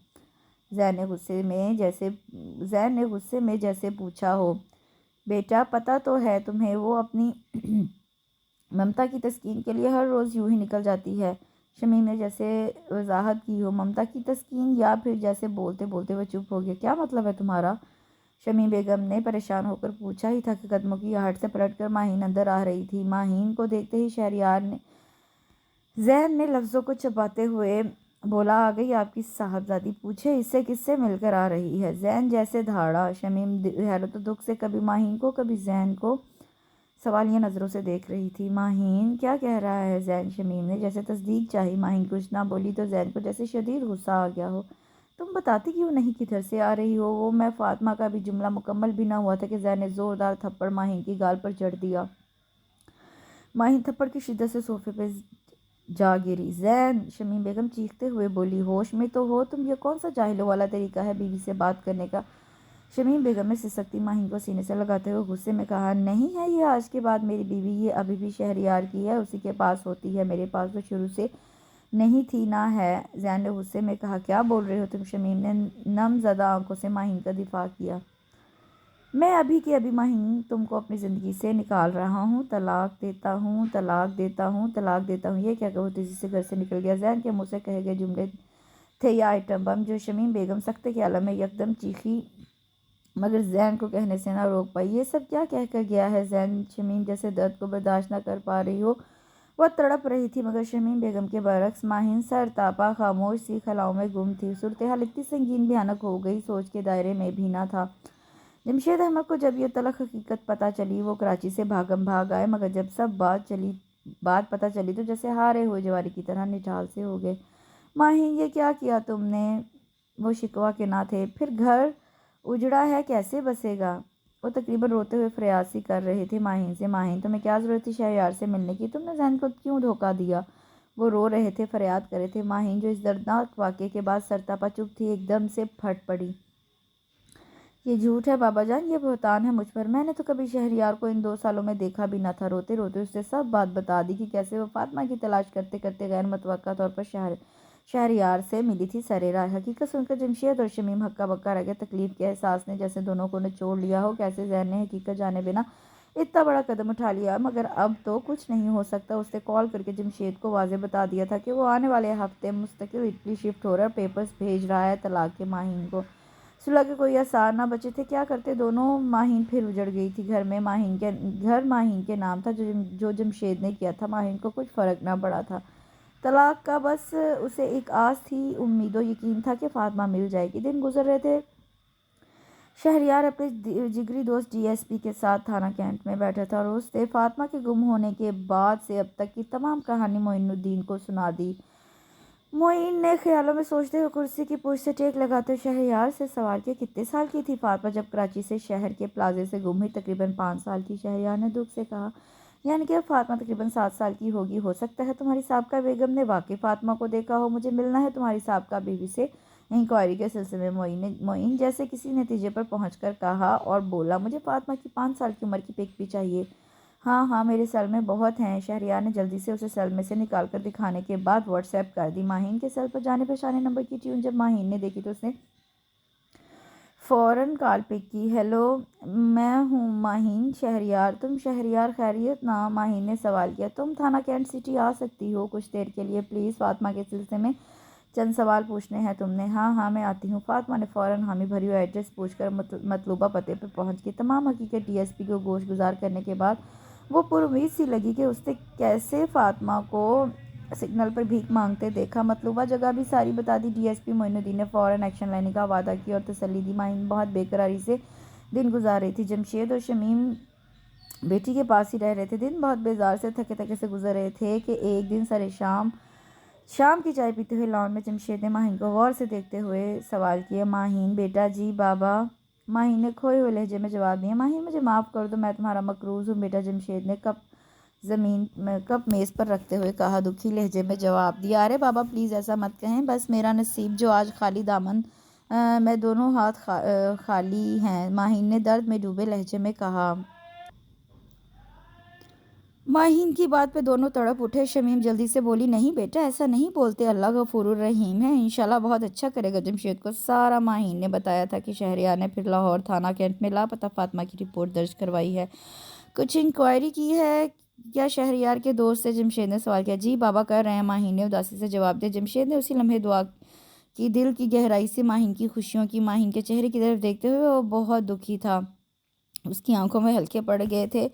زین نے غصے میں جیسے پوچھا ہو۔ بیٹا پتہ تو ہے تمہیں وہ اپنی ممتا کی تسکین کے لیے ہر روز یوں ہی نکل جاتی ہے۔ شمیم نے جیسے وضاحت کی ہو ممتا کی تسکین، یا پھر جیسے بولتے بولتے وہ چپ ہو گیا۔ کیا مطلب ہے تمہارا؟ شمیم بیگم نے پریشان ہو کر پوچھا ہی تھا کہ قدموں کی آہٹ سے پلٹ کر ماہین اندر آ رہی تھی۔ ماہین کو دیکھتے ہی شہریار نے زین نے لفظوں کو چباتے ہوئے بولا، آ گئی آپ کی صاحبزادی، پوچھے اس سے کس سے مل کر آ رہی ہے؟ زین جیسے دھاڑا۔ شمیم حیرت و دکھ سے کبھی ماہین کو کبھی زین کو سوالیہ نظروں سے دیکھ رہی تھی۔ ماہین کیا کہہ رہا ہے زین؟ شمیم نے جیسے تصدیق چاہی۔ ماہین کچھ نہ بولی تو زین کو جیسے شدید غصہ آ گیا ہو۔ تم بتاتی کیوں نہیں کدھر سے آ رہی ہو؟ وہ میں فاطمہ کا بھی جملہ مکمل بھی نہ ہوا تھا کہ زین نے زوردار تھپڑ ماہین کی گال پر جڑ دیا۔ ماہین تھپڑ کی شدت سے صوفے پہ جا گری۔ زین! شمیم بیگم چیختے ہوئے بولی، ہوش میں تو ہو تم؟ یہ کون سا جاہلوں والا طریقہ ہے بیوی سے بات کرنے کا؟ شمیم بیگم نے سسکتی ماہین کو سینے سے لگاتے ہوئے غصے میں کہا، نہیں ہے یہ آج کے بعد میری بیوی، یہ ابھی بھی شہریار کی ہے، اسی کے پاس ہوتی ہے، میرے پاس تو شروع سے نہیں تھی نہ ہے۔ زین نے غصے میں کہا، کیا بول رہے ہو تم؟ شمیم نے نم زدہ آنکھوں سے ماہین کا دفاع کیا۔ میں ابھی کے ابھی ماہین تم کو اپنی زندگی سے نکال رہا ہوں، طلاق دیتا ہوں، طلاق دیتا ہوں، طلاق دیتا ہوں، یہ کہہ کر وہ تیزی سے گھر سے نکل گیا۔ زین کے منہ سے کہے گئے جملے تھے یہ آئٹم بم جو شمیم بیگم سکتے کے عالم میں یکدم چیخی، مگر زین کو کہنے سے نہ روک پائی۔ یہ سب کیا کہہ کر گیا ہے زین؟ شمیم جیسے درد کو برداشت نہ کر پا رہی ہو وہ تڑپ رہی تھی، مگر شمیم بیگم کے برعکس ماہین سر تاپا خاموش سی خلاؤں میں گم تھی۔ صورتحال اتنی سنگین بھیانک ہو گئی، سوچ کے دائرے میں بھی نہ تھا۔ جمشید احمد کو جب یہ تلخ حقیقت پتہ چلی وہ کراچی سے بھاگم بھاگ آئے، مگر جب سب بات پتہ چلی تو جیسے ہارے ہوئے جواری کی طرح نڈھال سے ہو گئے۔ ماہین یہ کیا کیا تم نے؟ وہ شکوہ کے نہ تھے۔ پھر گھر اجڑا ہے کیسے بسے گا؟ وہ تقریباً روتے ہوئے فریاد سی کر رہے تھے ماہین سے، ماہین تمہیں کیا ضرورت تھی شہریار سے ملنے کی؟ تم نے زین کو کیوں دھوکہ دیا؟ وہ رو رہے تھے، فریاد کر رہے تھے۔ ماہین جو اس دردناک واقعے کے بعد سرتاپا چپ تھی، ایک دم سے پھٹ پڑی۔ یہ جھوٹ ہے بابا جان، یہ بہتان ہے مجھ پر، میں نے تو کبھی شہریار کو ان 2 سالوں میں دیکھا بھی نہ تھا۔ روتے روتے اس نے سب بات بتا دی کہ کیسے وہ فاطمہ کی تلاش کرتے کرتے غیر متوقع طور پر شہریار سے ملی تھی سر راہ۔ حقیقت سن کر جمشید اور شمیم ہکا بکا رہ گئے، تکلیف کے احساس نے جیسے دونوں کو نچوڑ لیا ہو، کیسے زین نے حقیقت جانے بنا اتنا بڑا قدم اٹھا لیا۔ مگر اب تو کچھ نہیں ہو سکتا۔ اس نے کال کر کے جمشید کو واضح بتا دیا تھا کہ وہ آنے والے ہفتے مستقل اٹلی شفٹ ہو رہا ہے، پیپرز بھیج رہا ہے طلاق کے۔ ماہین کو صلح کے کوئی آثار نہ بچے تھے، کیا کرتے دونوں؟ ماہین پھر اجڑ گئی تھی۔ گھر ماہین کے نام تھا، جو جمشید نے کیا تھا، ماہین کو کچھ فرق نہ پڑا تھا طلاق کا، بس اسے ایک آس تھی، امید و یقین تھا کہ فاطمہ مل جائے گی۔ دن گزر رہے تھے، شہریار اپنے جگری دوست ڈی ایس پی کے ساتھ تھانہ کینٹ میں بیٹھا تھا اور اس نے فاطمہ کے گم ہونے کے بعد سے اب تک کی تمام کہانی معین الدین کو سنا دی۔ معین نے خیالوں میں سوچتے ہوئے کرسی کی پشت سے ٹیک لگاتے ہوئے شہریار سے سوال کیا، کتنے سال کی تھی فاطمہ جب کراچی سے شہر کے پلازے سے گم ہوئی؟ تقریباً 5 سال کی، شہریار نے دکھ سے کہا۔ یعنی کہ فاطمہ تقریباً 7 سال کی ہوگی۔ ہو سکتا ہے تمہاری سابقہ بیگم نے واقعی فاطمہ کو دیکھا ہو، مجھے ملنا ہے تمہاری سابقہ بیوی سے۔ انکوائری کے سلسلے میں معین جیسے کسی نتیجے پر پہنچ کر کہا اور بولا، مجھے فاطمہ کی 5 سال کی عمر کی پک بھی چاہیے۔ ہاں ہاں میرے سیل میں بہت ہیں۔ شہریار نے جلدی سے اسے سیل میں سے نکال کر دکھانے کے بعد واٹس ایپ کر دی۔ ماہین کے سیل پر جانے پہچانے نمبر کی ٹیون جب ماہین نے دیکھی تو اس نے فوراً کال پک کی۔ ہیلو، میں ہوں ماہین۔ شہریار، تم شہریار خیریت نا؟ ماہین نے سوال کیا۔ تم تھانہ کینٹ سٹی آ سکتی ہو کچھ دیر کے لیے پلیز؟ فاطمہ کے سلسلے میں چند سوال پوچھنے ہیں تم نے۔ ہاں ہاں میں آتی ہوں۔ فاطمہ نے فوراً حامی بھری ہوئی ایڈریس پوچھ کر مطلوبہ پتے پر پہنچ گئی۔ تمام حقیقت ڈی ایس پی کو گوش گزار کرنے کے بعد وہ پر امید سی لگی کہ اس نے کیسے فاطمہ کو سگنل پر بھیک مانگتے دیکھا۔ مطلوبہ جگہ بھی ساری بتا دی۔ ڈی ایس پی معین الدین نے فوراً ایکشن لینے کا وعدہ کیا اور تسلی دی۔ ماہین بہت بے قراری سے دن گزار رہی تھی۔ جمشید اور شمیم بیٹی کے پاس ہی رہ رہے تھے۔ دن بہت بیزار سے تھکے تھکے سے گزر رہے تھے کہ ایک دن سر شام کی چائے پیتے ہوئے لان میں جمشید نے ماہین کو غور سے دیکھتے ہوئے سوال کیا، ماہین بیٹا؟ جی بابا۔ ماہین نے کھوئے ہوئے لہجے میں جواب دیا، ماہین مجھے معاف کر دو، میں تمہارا مقروض ہوں بیٹا۔ جمشید نے کپ میز پر رکھتے ہوئے کہا، دکھی لہجے میں جواب دیا، ارے بابا پلیز ایسا مت کہیں، بس میرا نصیب جو آج خالی دامن میں دونوں ہاتھ خالی ہیں۔ ماہین نے درد میں ڈوبے لہجے میں کہا۔ माहीन की बात पे दोनों तड़प उठे। शमीम जल्दी से बोली, नहीं बेटा ऐसा नहीं बोलते, अल्लाह गफूरुर रहीम है, इंशाल्लाह बहुत अच्छा करेगा। जमशेद को सारा माहीन ने बताया था कि शहरियार ने फिर लाहौर थाना कैंट में लापता फातिमा की रिपोर्ट दर्ज करवाई है। कुछ इंक्वायरी की है क्या शहरियार के दोस्त से? जमशेद ने सवाल किया। जी बाबा कर रहे हैं, माहीन ने उदासी से जवाब दिया। जमशेद ने उसी लम्हे दुआ की, दिल की गहराई से माहीन की खुशियों की। माहीन के चेहरे की तरफ देखते हुए वो बहुत दुखी था, उसकी आंखों में हल्के पड़ गए थे,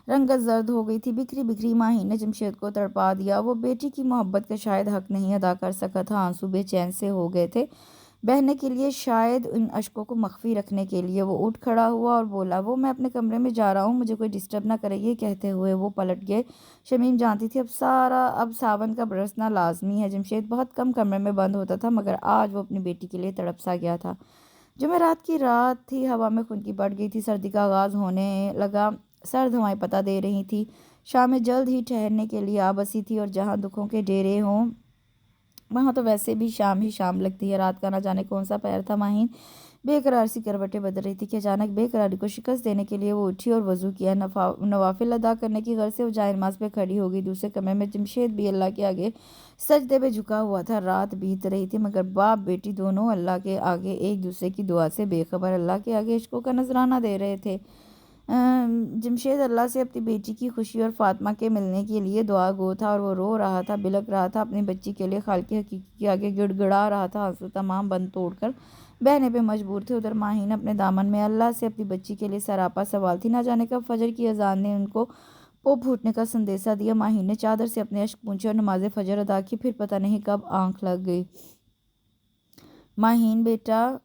रंगत जर्द हो गई थी। बिखरी बिखरी माहीन ने जमशेद को तड़पा दिया। वो बेटी की मोहब्बत का शायद हक नहीं अदा कर सका था, आंसू बेचैन से हो गए थे बहने के लिए, शायद उन अशकों को मख्फी रखने के लिए। वो उठ खड़ा हुआ और बोला, वो मैं अपने कमरे में जा रहा हूँ, मुझे कोई डिस्टर्ब ना करे। ये कहते हुए वो पलट गए। शमीम जानती थी अब सावन का बरसना लाजमी है। जमशेद बहुत कम कमरे में बंद होता था, मगर आज वो अपनी बेटी के लिए तड़प सा गया था। जुमेरात की रात थी, हवा में खुनकी बढ़ गई थी, सर्दी का आगाज़ होने लगा। सर्द हवाएं पता दे रही थी, शामें जल्द ही ठहरने के लिए आ बसी थी। और जहाँ दुखों के डेरे हों वहाँ तो वैसे भी शाम ही शाम लगती है। रात का ना जाने कौन सा पैर था। माहीन बेकरार सी करवटें बदल रही थी कि अचानक बेकरारी को शिकस्त देने के लिए वो उठी और वज़ू किया। नवाफिल अदा करने की गर्ज से वो जाए नमाज पे खड़ी हो गई। दूसरे कमरे में जमशेद भी अल्लाह के आगे सजदे पे झुका हुआ था। रात बीत रही थी, मगर बाप बेटी दोनों अल्लाह के आगे एक दूसरे की दुआ से बेखबर अल्लाह के आगे इश्कों का नजराना दे रहे थे। जमशेद अल्लाह से अपनी बेटी की खुशी और फातिमा के मिलने के लिए दुआ गो था, और वो रो रहा था, बिलक रहा था अपनी बच्ची के लिए, खालिक हकीकी के आगे गिड़गिड़ा रहा था। आंसू तमाम बंद तोड़कर बहने पे मजबूर थे। उधर माहीन अपने दामन में अल्लाह से अपनी बच्ची के लिए सरापा सवाल थी। ना जाने कब फजर की अजान ने उनको पो फूटने का संदेशा दिया। माहीन ने चादर से अपने अश्क पूंछे और नमाज फजर अदा की। फिर पता नहीं कब आंख लग गई। माहीन बेटा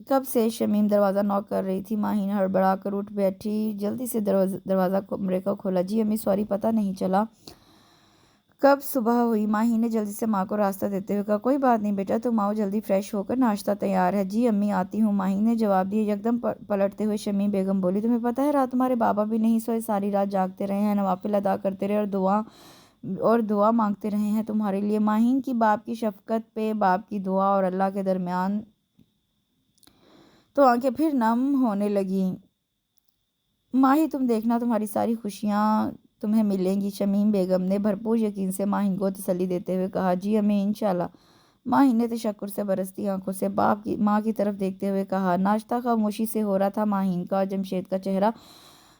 कब से? शमीम दरवाज़ा नॉक कर रही थी। माहीन हड़बड़ा कर उठ बैठी, जल्दी से दरवाज़ा कमरे का खोला। जी अम्मी सॉरी, पता नहीं चला कब सुबह हुई। माहीन ने जल्दी से माँ को रास्ता देते हुए कहा, कोई बात नहीं बेटा, तुम आओ जल्दी, फ्रेश होकर, नाश्ता तैयार है। जी अम्मी आती हूँ, माहीन ने जवाब दिया। यकदम पलटते हुए शमीम बेगम बोली, तुम्हें पता है रात तुम्हारे बाबा भी नहीं सोए, सारी रात जागते रहे हैं, नवाफिल अदा करते रहे और दुआ मांगते रहे हैं तुम्हारे लिए। माहीन की बाप की शफकत पे, बाप की दुआ और अल्लाह के दरमियान तो आंखें फिर नम होने लगी। माही तुम देखना, तुम्हारी सारी खुशियाँ तुम्हें मिलेंगी, शमीम बेगम ने भरपूर यकीन से माहीन को तसल्ली देते हुए कहा। जी अम्मी इंशाल्लाह। माही ने तशक्कुर से बरसती आंखों से माँ की तरफ देखते हुए कहा। नाश्ता खामोशी से हो रहा था। माहीन का और जमशेद का चेहरा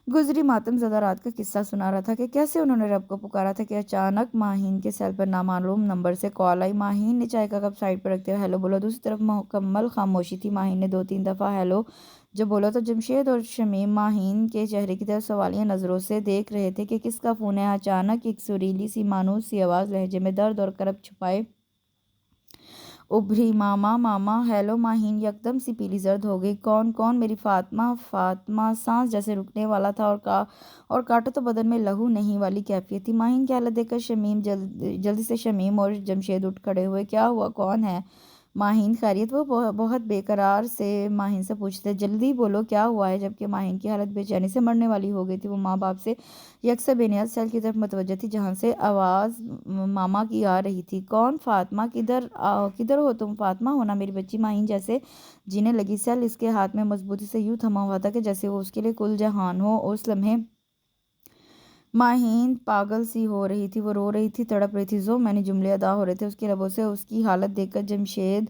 गुजरी मातम ज़दा रात का किस्सा सुना रहा था कि कैसे उन्होंने रब को पुकारा था कि अचानक माहीन के सेल पर नामालूम नंबर से कॉल आई। माहीन ने चाय का कप साइड पर रखते हुए हेलो बोला। दूसरी तरफ मुकम्मल खामोशी थी। माहीन ने 2-3 दफ़ा हेलो जब बोला तो जमशेद और शमीम माहीन के चेहरे की तरफ सवालिया नज़रों से देख रहे थे कि किसका फ़ोन है। अचानक एक सुरीली सी मानूस सी आवाज़ लहजे में दर्द और करब छुपाए उभरी, मामा मामा। हेलो। माहीन यकदम सी पीली जर्द हो गई। कौन कौन? मेरी फातिमा। फातिमा। सांस जैसे रुकने वाला था और काटो तो बदन में लहू नहीं वाली कैफियत थी। माहीन की हालत देखकर शमीम जल्दी से शमीम और जमशेद उठ खड़े हुए। क्या हुआ, कौन है? माहीन खैरियत? वो बहुत बेकरार से माहीन से पूछते, जल्दी बोलो क्या हुआ है। जबकि माहीन की हालत बेचैनी से मरने वाली हो गई थी। वो माँ बाप से यकसा बेनियाज सेल की तरफ मतवज्जह थी, जहाँ से आवाज़ मामा की आ रही थी। कौन? फातिमा। किधर हो तुम? फातिमा हो ना मेरी बच्ची। माहीन जैसे जीने लगी। सेल इसके हाथ में मजबूती से यूँ थमा हुआ था कि जैसे वो उसके लिए कुल जहान हो। उस लम्हे माहीन पागल सी हो रही थी, वो रो रही थी, तड़प रही थी। जो मैंने जुमले अदा हो रहे थे उसके लबों से। उसकी हालत देखकर जमशेद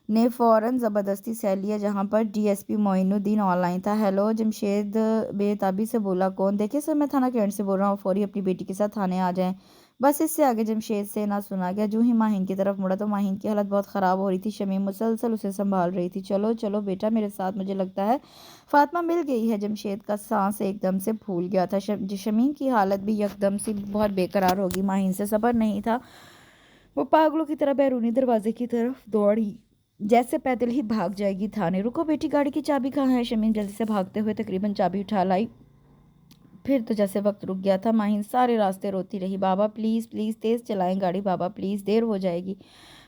ने फ़ौरन ज़बरदस्ती सह लिया, जहाँ पर डीएसपी मोइनुद्दीन ऑनलाइन था। हेलो। जमशेद बेताबी से बोला। कौन? देखिए सर, मैं थाना कैंट से बोल रहा हूँ, फौरी अपनी बेटी के साथ थाने आ जाएं। बस इससे आगे जमशेद से ना सुना गया। जो ही माहीन की तरफ मुड़ा तो माहीन की हालत बहुत ख़राब हो रही थी। शमीम मुसलसल उसे संभाल रही थी। चलो चलो बेटा मेरे साथ, मुझे लगता है फातिमा मिल गई है। जमशेद का सांस एकदम से फूल गया था। शमीम की हालत भी एकदम से बहुत बेकरार होगी। माहीन से सब्र नहीं था। वो पागलों की तरह बैरूनी दरवाजे की तरफ दौड़ी, जैसे पैदल ही भाग जाएगी थाने। रुको बेटी, गाड़ी की चाबी कहाँ है? शमीम जल्दी से भागते हुए तकरीबन चाबी उठा लाई। फिर तो जैसे वक्त रुक गया था। माहीन सारे रास्ते रोती रही, बाबा प्लीज़ प्लीज़ तेज़ चलाएं गाड़ी, बाबा प्लीज़, देर हो जाएगी।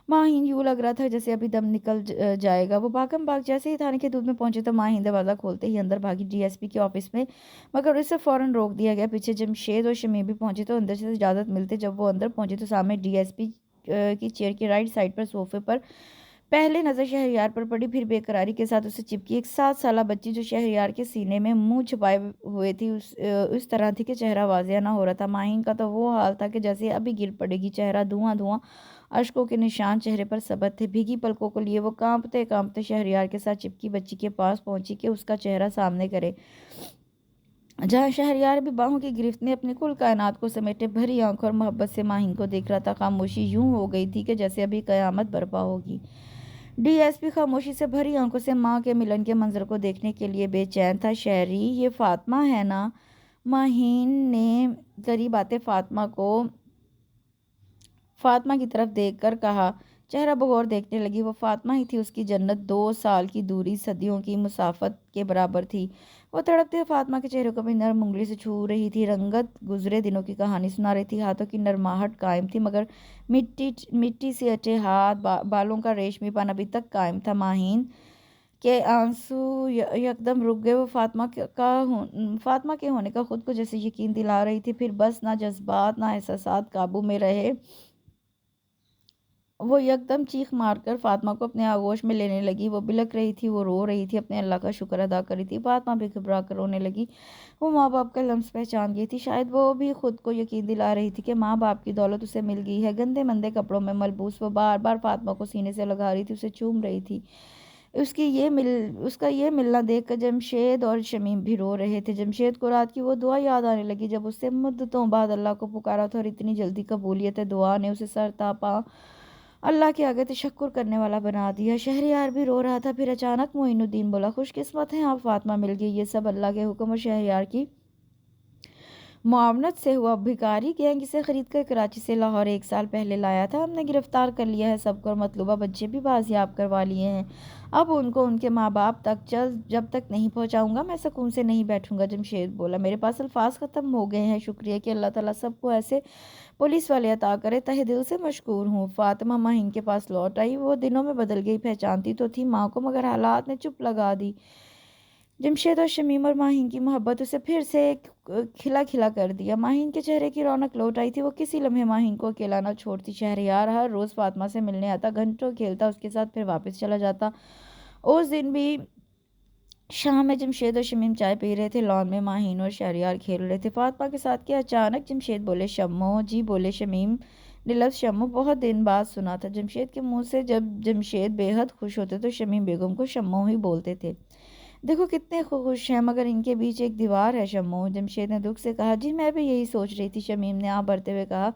माहीन यूँ लग रहा था जैसे अभी दम निकल जाएगा। वो भागम भाग जैसे ही थाने के दूध में पहुंचे तो माहीन दरवाज़ा खोलते ही अंदर भागी डीएसपी के ऑफिस में, मगर उसे फ़ौरन रोक दिया गया। पीछे जमशेद और शमीम भी पहुंचे तो अंदर से इजाज़त मिलते। जब वो अंदर पहुंचे तो सामने डीएसपी की चेयर की राइट साइड पर सोफे पर पहले नज़र शहरयार पर पड़ी, फिर बेकरारी के साथ उसे चिपकी। एक 7 साला बच्ची जो शहरयार के सीने में मुँह छुपाए हुए थी, उस तरह थी कि चेहरा वाज़िया ना हो रहा था। माहीन का तो वो हाल था कि जैसे अभी गिर पड़ेगी। चेहरा धुआँ-धुआँ, अश्कों के निशान चेहरे पर सबत थे। भीगी पलकों को लिए वो काँपते-काँपते शहरयार के साथ चिपकी बच्ची के पास पहुँची कि उसका चेहरा सामने करे। जहाँ शहरयार भी बाहों की गिरफ्त में अपनी कुल कायनात को समेटे भरी आंखों और मोहब्बत से माहीन को देख रहा था। खामोशी यूं हो गई थी कि जैसे अभी कयामत बर्पा होगी। डीएसपी खामोशी से भरी आंखों से माँ के मिलन के मंजर को देखने के लिए बेचैन था। शहरी, ये फातिमा है ना? माहीन ने करीब आते फातिमा की तरफ देखकर कहा। चेहरा बगौर देखने लगी। वो फातिमा ही थी, उसकी जन्नत। 2 साल की दूरी सदियों की मुसाफत के बराबर थी। वो तड़पते हुए फातिमा के चेहरे को अपनी नर्म उंगली से छू रही थी। रंगत गुजरे दिनों की कहानी सुना रही थी। हाथों की नरमाहट कायम थी, मगर मिट्टी से अटे हाथ, बालों का रेशमीपन अभी तक कायम था। माहीन के आंसू यकदम रुक गए। वो फातिमा के होने का खुद को जैसे यकीन दिला रही थी। फिर बस ना जज्बात ना एहसासात काबू में रहे। वो यकदम चीख मारकर फातिमा को अपने आगोश में लेने लगी। वो बिलख रही थी, वो रो रही थी, अपने अल्लाह का शुक्र अदा कर रही थी। फातिमा भी घबरा कर रोने लगी। वो माँ बाप का लम्स पहचान गई थी। शायद वो भी खुद को यकीन दिला रही थी कि माँ बाप की दौलत उसे मिल गई है। गंदे मंदे कपड़ों में मलबूस वो बार बार फातिमा को सीने से लगा रही थी, उसे चूम रही थी। उसका ये मिलना देखकर जमशेद और शमीम भी रो रहे थे। जमशेद को रात की वो दुआ याद आने लगी जब उससे मुद्दतों बाद अल्लाह को पुकारा था और इतनी जल्दी कबूलियत दुआ ने उसे सर तापा अल्लाह के आगे तशक्कुर करने वाला बना दिया। शहरयार भी रो रहा था। फिर अचानक मोइनुद्दीन बोला, खुशकिस्मत हैं आप, फातिमा मिल गई। ये सब अल्लाह के हुक्म और शहरयार की मुआवनत से हुआ। भिखारी गैंग इसे खरीद कर कराची से लाहौर 1 साल पहले लाया था। हमने गिरफ्तार कर लिया है सबको और मतलूबा बच्चे भी बाजियाब करवा लिए हैं। अब उनको उनके माँ बाप तक जब तक नहीं पहुँचाऊँगा मैं सुकून से नहीं बैठूँगा। जमशेद बोला, मेरे पास अल्फाज ख़त्म हो गए हैं। शुक्रिया कि अल्लाह ताला सबको ऐसे पुलिस वाले अता करे। तहे दिल से मशकूर हूँ। फातिमा माहीन के पास लौट आई। वो दिनों में बदल गई। पहचानती तो थी माँ को, मगर हालात ने चुप लगा दी। जमशेद और शमीम और माहीन की मोहब्बत उसे फिर से खिला खिला कर दिया। माहीन के चेहरे की रौनक लौट आई थी। वो किसी लम्हे माहीन को अकेला ना छोड़ती। शहरयार हर रोज़ फातिमा से मिलने आता, घंटों खेलता उसके साथ, फिर वापस चला जाता। उस दिन भी शाम में जमशेद और शमीम चाय पी रहे थे। लॉन में माहीन और शहरयार खेल रहे थे फातिमा के साथ कि अचानक जमशेद बोले, शम्मो जी। बोले शमीम ने लफ्ज़ शम्मो बहुत दिन बाद सुना था जमशेद के मुंह से। जब जमशेद बेहद खुश होते तो शमीम बेगम को शम्मो ही बोलते थे। देखो कितने खुश हैं, मगर इनके बीच एक दीवार है शम्मो। जमशेद ने दुख से कहा। जी मैं भी यही सोच रही थी, शमीम ने आह भरते हुए कहा।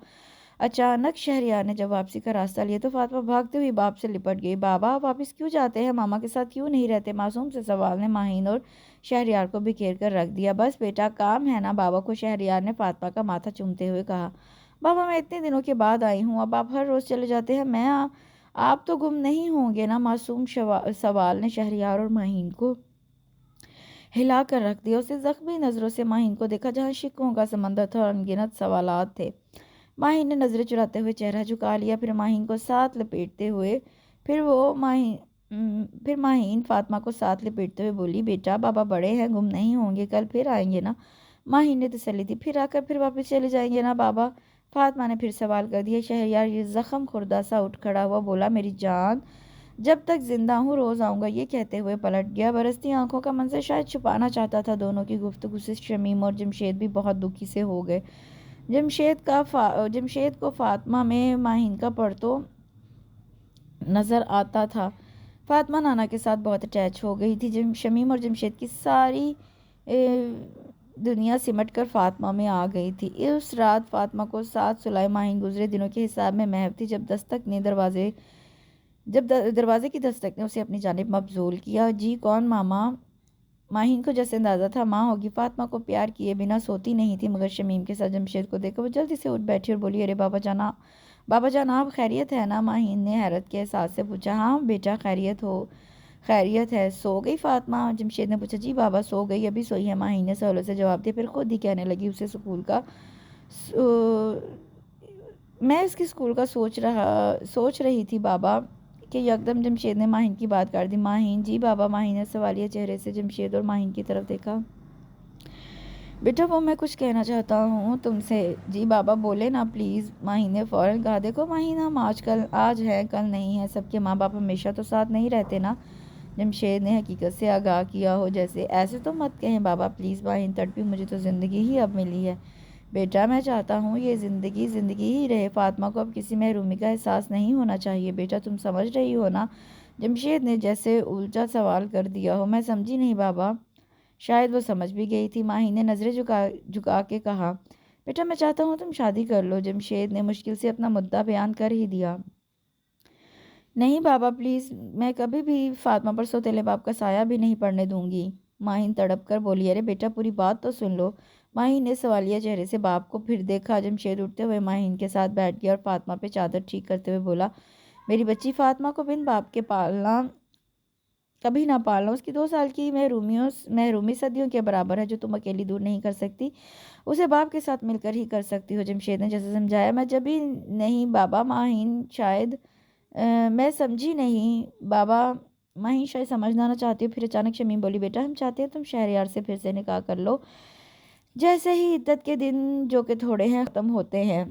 अचानक शहरयार ने जब वापसी का रास्ता लिया तो फातिमा भागते हुए बाप से लिपट गई। बाबा आप वापस क्यों जाते हैं? मामा के साथ क्यों नहीं रहते? मासूम से सवाल ने माहीन और शहरयार को बिखेर कर रख दिया। बस बेटा काम है ना बाबा को, शहरयार ने फातिमा का माथा चूमते हुए कहा। बाबा मैं इतने दिनों के बाद आई हूँ, अब आप हर रोज़ चले जाते हैं। आप तो गुम नहीं होंगे ना? मासूम सवाल ने शहरयार और माहीन को हिला कर रख दिया। उसे जख्मी नज़रों से माहीन को देखा, जहाँ शिकों का समंदर था और अनगिनत सवालात थे। माहीन ने नज़रें चुराते हुए चेहरा झुका लिया, फिर माहीन को साथ लपेटते हुए फिर माहीन फातिमा को साथ लपेटते हुए बोली, बेटा बाबा बड़े हैं, गुम नहीं होंगे, कल फिर आएंगे ना? माहीन ने तसल्ली दी, फिर आकर फिर वापस चले जाएंगे ना बाबा? फातिमा ने फिर सवाल कर दिया। शहरयार ये ज़ख्म खुर्दा सा उठ खड़ा हुआ बोला, मेरी जान जब तक जिंदा हूँ रोज़ आऊँगा। ये कहते हुए पलट गया। बरसती आंखों का मंजर शायद छुपाना चाहता था दोनों की गुफ्तगू से। शमीम और जमशेद भी बहुत दुखी से हो गए। जमशेद को फातिमा में माहीन का पड़तो नज़र आता था। फातिमा नाना के साथ बहुत अटैच हो गई थी। शमीम और जमशेद की सारी दुनिया सिमट कर फातिमा में आ गई थी। उस रात फातिमा को 7 सुलाए माहीन गुजरे दिनों के हिसाब में महव थी। जब दरवाजे की दस्तक ने उसे अपनी जानिब मबजूल किया। जी कौन मामा? माहीन को जैसे अंदाज़ा था माँ होगी। फातिमा को प्यार किए बिना सोती नहीं थी, मगर शमीम के साथ जमशेद को देखकर वो जल्दी से उठ बैठी और बोली, अरे बाबा जान आप खैरियत है ना? माहीन ने हैरत के एहसास से पूछा। हाँ बेटा खैरियत है। सो गई फातिमा? जमशेद ने पूछा। जी बाबा सो गई, अभी सोई है, माहीन ने सहूलत से जवाब दिया। फिर खुद ही कहने लगी, उसे स्कूल का मैं इसकी स्कूल का सोच रही थी बाबा कि यकदम जमशेद ने माहीन की बात काट दी। माहीन? जी बाबा। माहीन ने सवालिया चेहरे से जमशेद और माहीन की तरफ देखा। بیٹا وہ میں کچھ کہنا چاہتا ہوں تم سے۔ جی بابا بولے نا پلیز، ماہی نے فوراً کہا۔ دیکھو ماہی، ہم آج ہیں کل نہیں ہیں، سب کے ماں باپ ہمیشہ تو ساتھ نہیں رہتے نا۔ جمشید نے حقیقت سے آگاہ کیا ہو جیسے۔ ایسے تو مت کہیں بابا پلیز، ماہی تڑپی، مجھے تو زندگی ہی اب ملی ہے۔ بیٹا میں چاہتا ہوں یہ زندگی زندگی ہی رہے، فاطمہ کو اب کسی محرومی کا احساس نہیں ہونا چاہیے۔ بیٹا تم سمجھ رہی ہو نا؟ جمشید نے جیسے الٹا سوال کر دیا ہو۔ میں سمجھی نہیں بابا۔ شاید وہ سمجھ بھی گئی تھی۔ ماہی نے نظریں جھکا کے کہا، بیٹا میں چاہتا ہوں تم شادی کر لو۔ جمشید نے مشکل سے اپنا مدعا بیان کر ہی دیا۔ نہیں بابا پلیز، میں کبھی بھی فاطمہ پر سوتیلے باپ کا سایہ بھی نہیں پڑنے دوں گی۔ ماہین تڑپ کر بولی، ارے بیٹا پوری بات تو سن لو۔ ماہین نے سوالیہ چہرے سے باپ کو پھر دیکھا۔ جمشید اٹھتے ہوئے ماہین کے ساتھ بیٹھ گیا اور فاطمہ پہ چادر ٹھیک کرتے ہوئے بولا، میری بچی فاطمہ کو بن باپ کے پالنا کبھی نہ پالنا۔ اس کی 2 سال کی محرومی صدیوں کے برابر ہے، جو تم اکیلی دور نہیں کر سکتی، اسے باپ کے ساتھ مل کر ہی کر سکتی ہو۔ جمشید نے جیسے سمجھایا، میں جبھی نہیں بابا۔ ماہین شاید میں سمجھی نہیں بابا۔ ماہین شاید سمجھنا نہ چاہتی ہو۔ پھر اچانک شمیم بولی، بیٹا ہم چاہتے ہیں تم شہریار سے پھر سے نکاح کر لو، جیسے ہی عدت کے دن جو کہ تھوڑے ہیں ختم ہوتے ہیں۔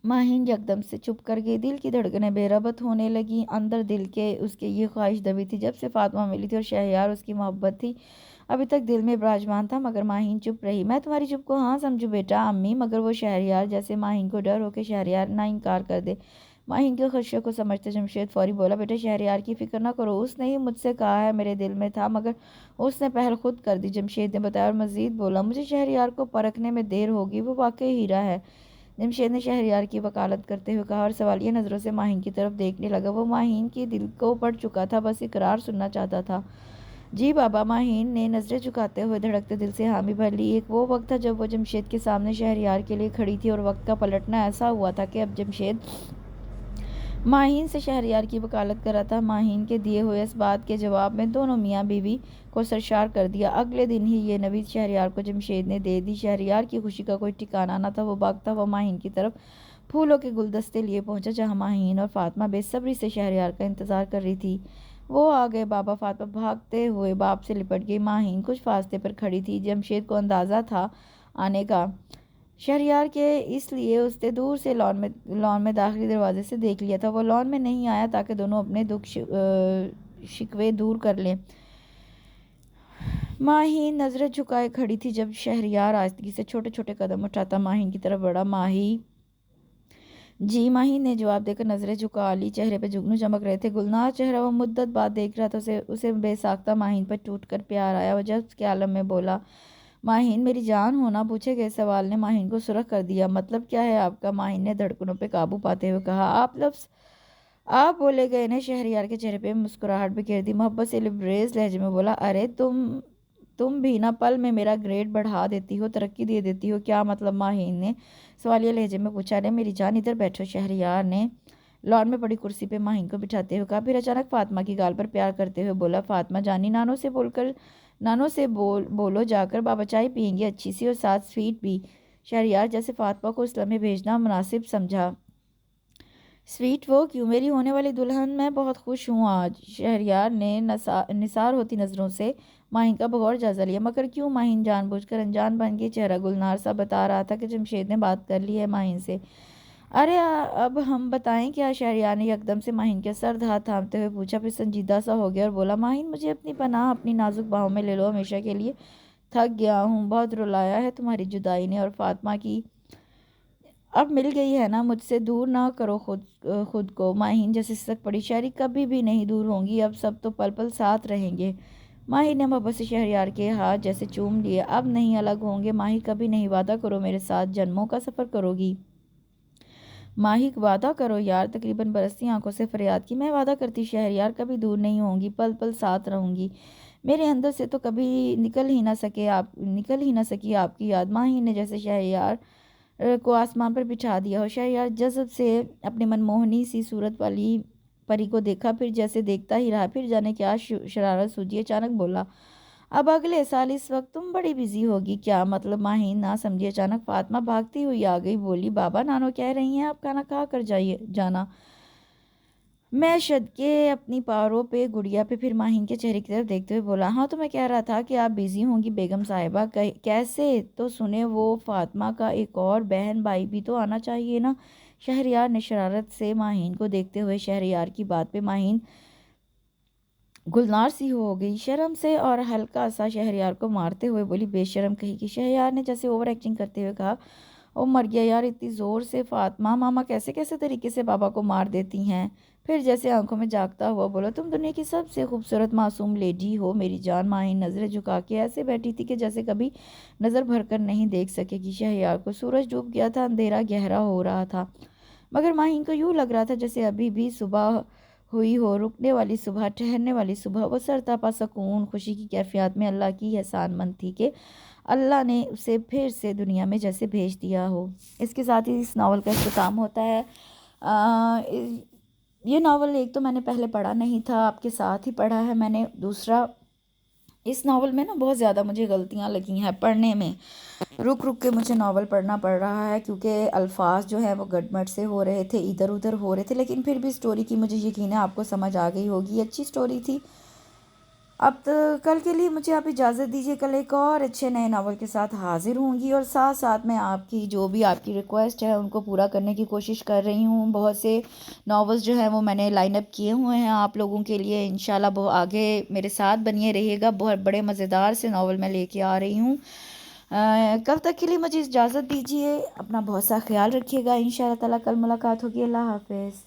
ماہین یکدم سے چپ کر گئی، دل کی دھڑکنیں بے ربط ہونے لگیں۔ اندر دل کے اس کے یہ خواہش دبی تھی جب سے فاطمہ ملی تھی اور شہریار اس کی محبت تھی، ابھی تک دل میں براجمان تھا، مگر ماہین چپ رہی۔ میں تمہاری چپ کو ہاں سمجھوں بیٹا امی، مگر وہ شہریار، جیسے ماہین کو ڈر ہو کہ شہریار نہ انکار کر دے۔ ماہین کے خدشے کو سمجھتے جمشید فوری بولا، بیٹا شہریار کی فکر نہ کرو، اس نے ہی مجھ سے کہا ہے، میرے دل میں تھا مگر اس نے پہل خود کر دی۔ جمشید نے بتایا اور مزید بولا، مجھے شہریار کو پرکھنے میں دیر ہوگی، وہ واقعی ہیرا ہے۔ جمشید نے شہریار کی وکالت کرتے ہوئے کہا اور سوالیہ نظروں سے ماہین کی طرف دیکھنے لگا۔ وہ ماہین کی دل کو پڑ چکا تھا، بس اقرار سننا چاہتا تھا۔ جی بابا، ماہین نے نظریں جھکاتے ہوئے دھڑکتے دل سے حامی بھر لی۔ ایک وہ وقت تھا جب وہ جمشید کے سامنے شہریار کے لیے کھڑی تھی، اور وقت کا پلٹنا ایسا ہوا تھا کہ اب جمشید ماہین سے شہریار کی وکالت کر رہا تھا۔ ماہین کے دیے ہوئے اس بات کے جواب میں دونوں میاں بیوی کو سرشار کر دیا۔ اگلے دن ہی یہ نوید شہریار کو جمشید نے دے دی۔ شہریار کی خوشی کا کوئی ٹھکانہ نہ تھا۔ وہ بھاگتا ہوا ماہین کی طرف پھولوں کے گلدستے لیے پہنچا، جہاں ماہین اور فاطمہ بے صبری سے شہریار کا انتظار کر رہی تھی۔ وہ آ گئے بابا۔ فاطمہ بھاگتے ہوئے باپ سے لپٹ گئی۔ ماہین کچھ فاصلے پر کھڑی تھی۔ جمشید کو اندازہ تھا آنے کا شہریار کے، اس لیے اس نے دور سے لان میں داخلی دروازے سے دیکھ لیا تھا۔ وہ لان میں نہیں آیا تاکہ دونوں اپنے دکھ شکوے دور کر لیں۔ ماہین نظریں جھکائے کھڑی تھی جب شہریار آہستگی سے چھوٹے چھوٹے قدم اٹھاتا ماہین کی طرف بڑھا۔ ماہی جی، ماہین نے جواب دے کر نظریں جھکا لی۔ چہرے پہ جگنو چمک رہے تھے۔ گلنار چہرہ وہ مدت بعد دیکھ رہا تھا۔ اسے بے ساختہ ماہین پر ٹوٹ کر پیار آیا۔ وہ جذب کے عالم میں بولا، ماہین میری جان ہو نا؟ پوچھے گئے سوال نے ماہین کو سرخ کر دیا۔ مطلب کیا ہے آپ کا؟ ماہین نے دھڑکنوں پہ قابو پاتے ہوئے کہا۔ آپ بولے گئے نے؟ شہریار کے چہرے پہ مسکراہٹ بکھیر دی۔ محبت سے لبریز لہجے میں بولا، ارے تم بھی نا پل میں میرا گریڈ بڑھا دیتی ہو، ترقی دے دیتی ہو۔ کیا مطلب؟ ماہین نے سوالیہ لہجے میں پوچھا۔ ارے میری جان ادھر بیٹھو، شہریار نے لان میں پڑی کرسی پہ ماہین کو بٹھاتے ہوئے کہا۔ پھر اچانک فاطمہ کی گال پر پیار کرتے ہوئے بولا، فاطمہ جانی، نانو سے بولو جا کر، بابا چائے پئیں گے اچھی سی اور ساتھ سویٹ بھی۔ شہریار جیسے فاطمہ کو اس لمحے بھیجنا مناسب سمجھا۔ سویٹ وہ کیوں؟ میری ہونے والی دلہن، میں بہت خوش ہوں آج۔ شہریار نے نثار ہوتی نظروں سے ماہین کا بغور جائزہ لیا۔ مگر کیوں؟ ماہین جان بوجھ کر انجان بن کے چہرہ گلنار سا بتا رہا تھا کہ جمشید نے بات کر لی ہے ماہین سے۔ ارے اب ہم بتائیں کیا؟ شہریار نے یکدم سے ماہین کے سرد ہاتھ تھامتے ہوئے پوچھا، پھر سنجیدہ سا ہو گیا اور بولا، ماہین مجھے اپنی پناہ، اپنی نازک باہوں میں لے لو ہمیشہ کے لیے۔ تھک گیا ہوں، بہت رلایا ہے تمہاری جدائی نے اور فاطمہ کی۔ اب مل گئی ہے نا، مجھ سے دور نہ کرو خود کو۔ ماہین جیسے سسک پڑی، شہری کبھی بھی نہیں دور ہوں گی، اب سب تو پل پل ساتھ رہیں گے۔ ماہی نے محبت سے شہریار کے ہاتھ جیسے چوم لیے۔ اب نہیں الگ ہوں گے ماہی، کبھی نہیں، وعدہ کرو میرے ساتھ جنموں کا سفر کرو گی۔ ماہی وعدہ کرو یار، تقریباً برستی آنکھوں سے فریاد کی۔ میں وعدہ کرتی شہریار، کبھی دور نہیں ہوں گی، پل پل ساتھ رہوں گی۔ میرے اندر سے تو کبھی نکل ہی نہ سکی آپ کی یاد۔ ماہی نے جیسے شہریار کو آسمان پر بٹھا دیا ہو۔ شہریار جذب سے اپنے منموہنی سی صورت والی پری کو دیکھا، پھر جیسے دیکھتا ہی رہا۔ پھر جانے کیا شرارت سوجی، اچانک بولا، اب اگلے سال اس وقت تم بڑی بزی ہوگی۔ کیا مطلب؟ ماہین نہ سمجھی۔ اچانک فاطمہ بھاگتی ہوئی آ گئی، بولی، بابا نانو کہہ رہی ہیں آپ کھانا کھا کر جانا۔ मैशद के अपनी पारों पे गुड़िया पे फिर माहिन के चेहरे की तरफ देखते हुए बोला, हाँ तो मैं कह रहा था कि आप बिज़ी होंगी बेगम साहिबा, कैसे? तो सुने वो फातिमा का एक और बहन भाई भी तो आना चाहिए ना। शहरयार ने शरारत से माहिन को देखते हुए, शहरयार की बात पे माहिन गुलनार सी हो गई शर्म से और हल्का सा शहरयार को मारते हुए बोली, बेशर्म कही कि। शहरयार ने जैसे ओवर एक्टिंग करते हुए कहा, ओ मर गया यार, इतनी ज़ोर से फातिमा मामा कैसे कैसे तरीके से बाबा को मार देती हैं। फिर जैसे आंखों में जागता हुआ बोला, तुम दुनिया की सबसे खूबसूरत मासूम लेडी हो मेरी जान। माहिन नज़रें झुका के ऐसे बैठी थी कि जैसे कभी नज़र भर कर नहीं देख सकेगी शहरयार को। सूरज डूब गया था, अंधेरा गहरा हो रहा था, मगर माहिन को यूँ लग रहा था जैसे अभी भी सुबह हुई हो, रुकने वाली सुबह, ठहरने वाली सुबह। वो सरतापा सुकून खुशी की कैफियत में अल्लाह की एहसानमंद थी कि अल्लाह ने उसे फिर से दुनिया में जैसे भेज दिया हो। इसके साथ ही इस नावल का इख्तिताम होता है। ये नावल एक तो मैंने पहले पढ़ा नहीं था, आपके साथ ही पढ़ा है मैंने। दूसरा, इस नावल में ना बहुत ज़्यादा मुझे गलतियाँ लगी हैं पढ़ने में। रुक रुक के मुझे नावल पढ़ना पड़ रहा है क्योंकि अल्फाज जो है वो गड़बड़ से हो रहे थे, इधर उधर हो रहे थे, लेकिन फिर भी स्टोरी की मुझे यकीन है आपको समझ आ गई होगी, अच्छी स्टोरी थी। अब तो कल के लिए मुझे आप इजाज़त दीजिए, कल एक और अच्छे नए नावल के साथ हाजिर होंगी और साथ साथ मैं आपकी जो भी आपकी रिक्वेस्ट है उनको पूरा करने की कोशिश कर रही हूँ। बहुत से नावल्स जो हैं वो मैंने लाइन अप किए हुए हैं आप लोगों के लिए, इंशाल्लाह वो आगे मेरे साथ बनिए रहिएगा। बहुत बड़े मज़ेदार से नावल मैं लेके आ रही हूँ। कल तक के लिए मुझे इजाज़त दीजिए, अपना बहुत सा ख्याल रखिएगा। इंशाल्लाह ताला कल मुलाकात होगी। अल्लाह हाफ़िज़।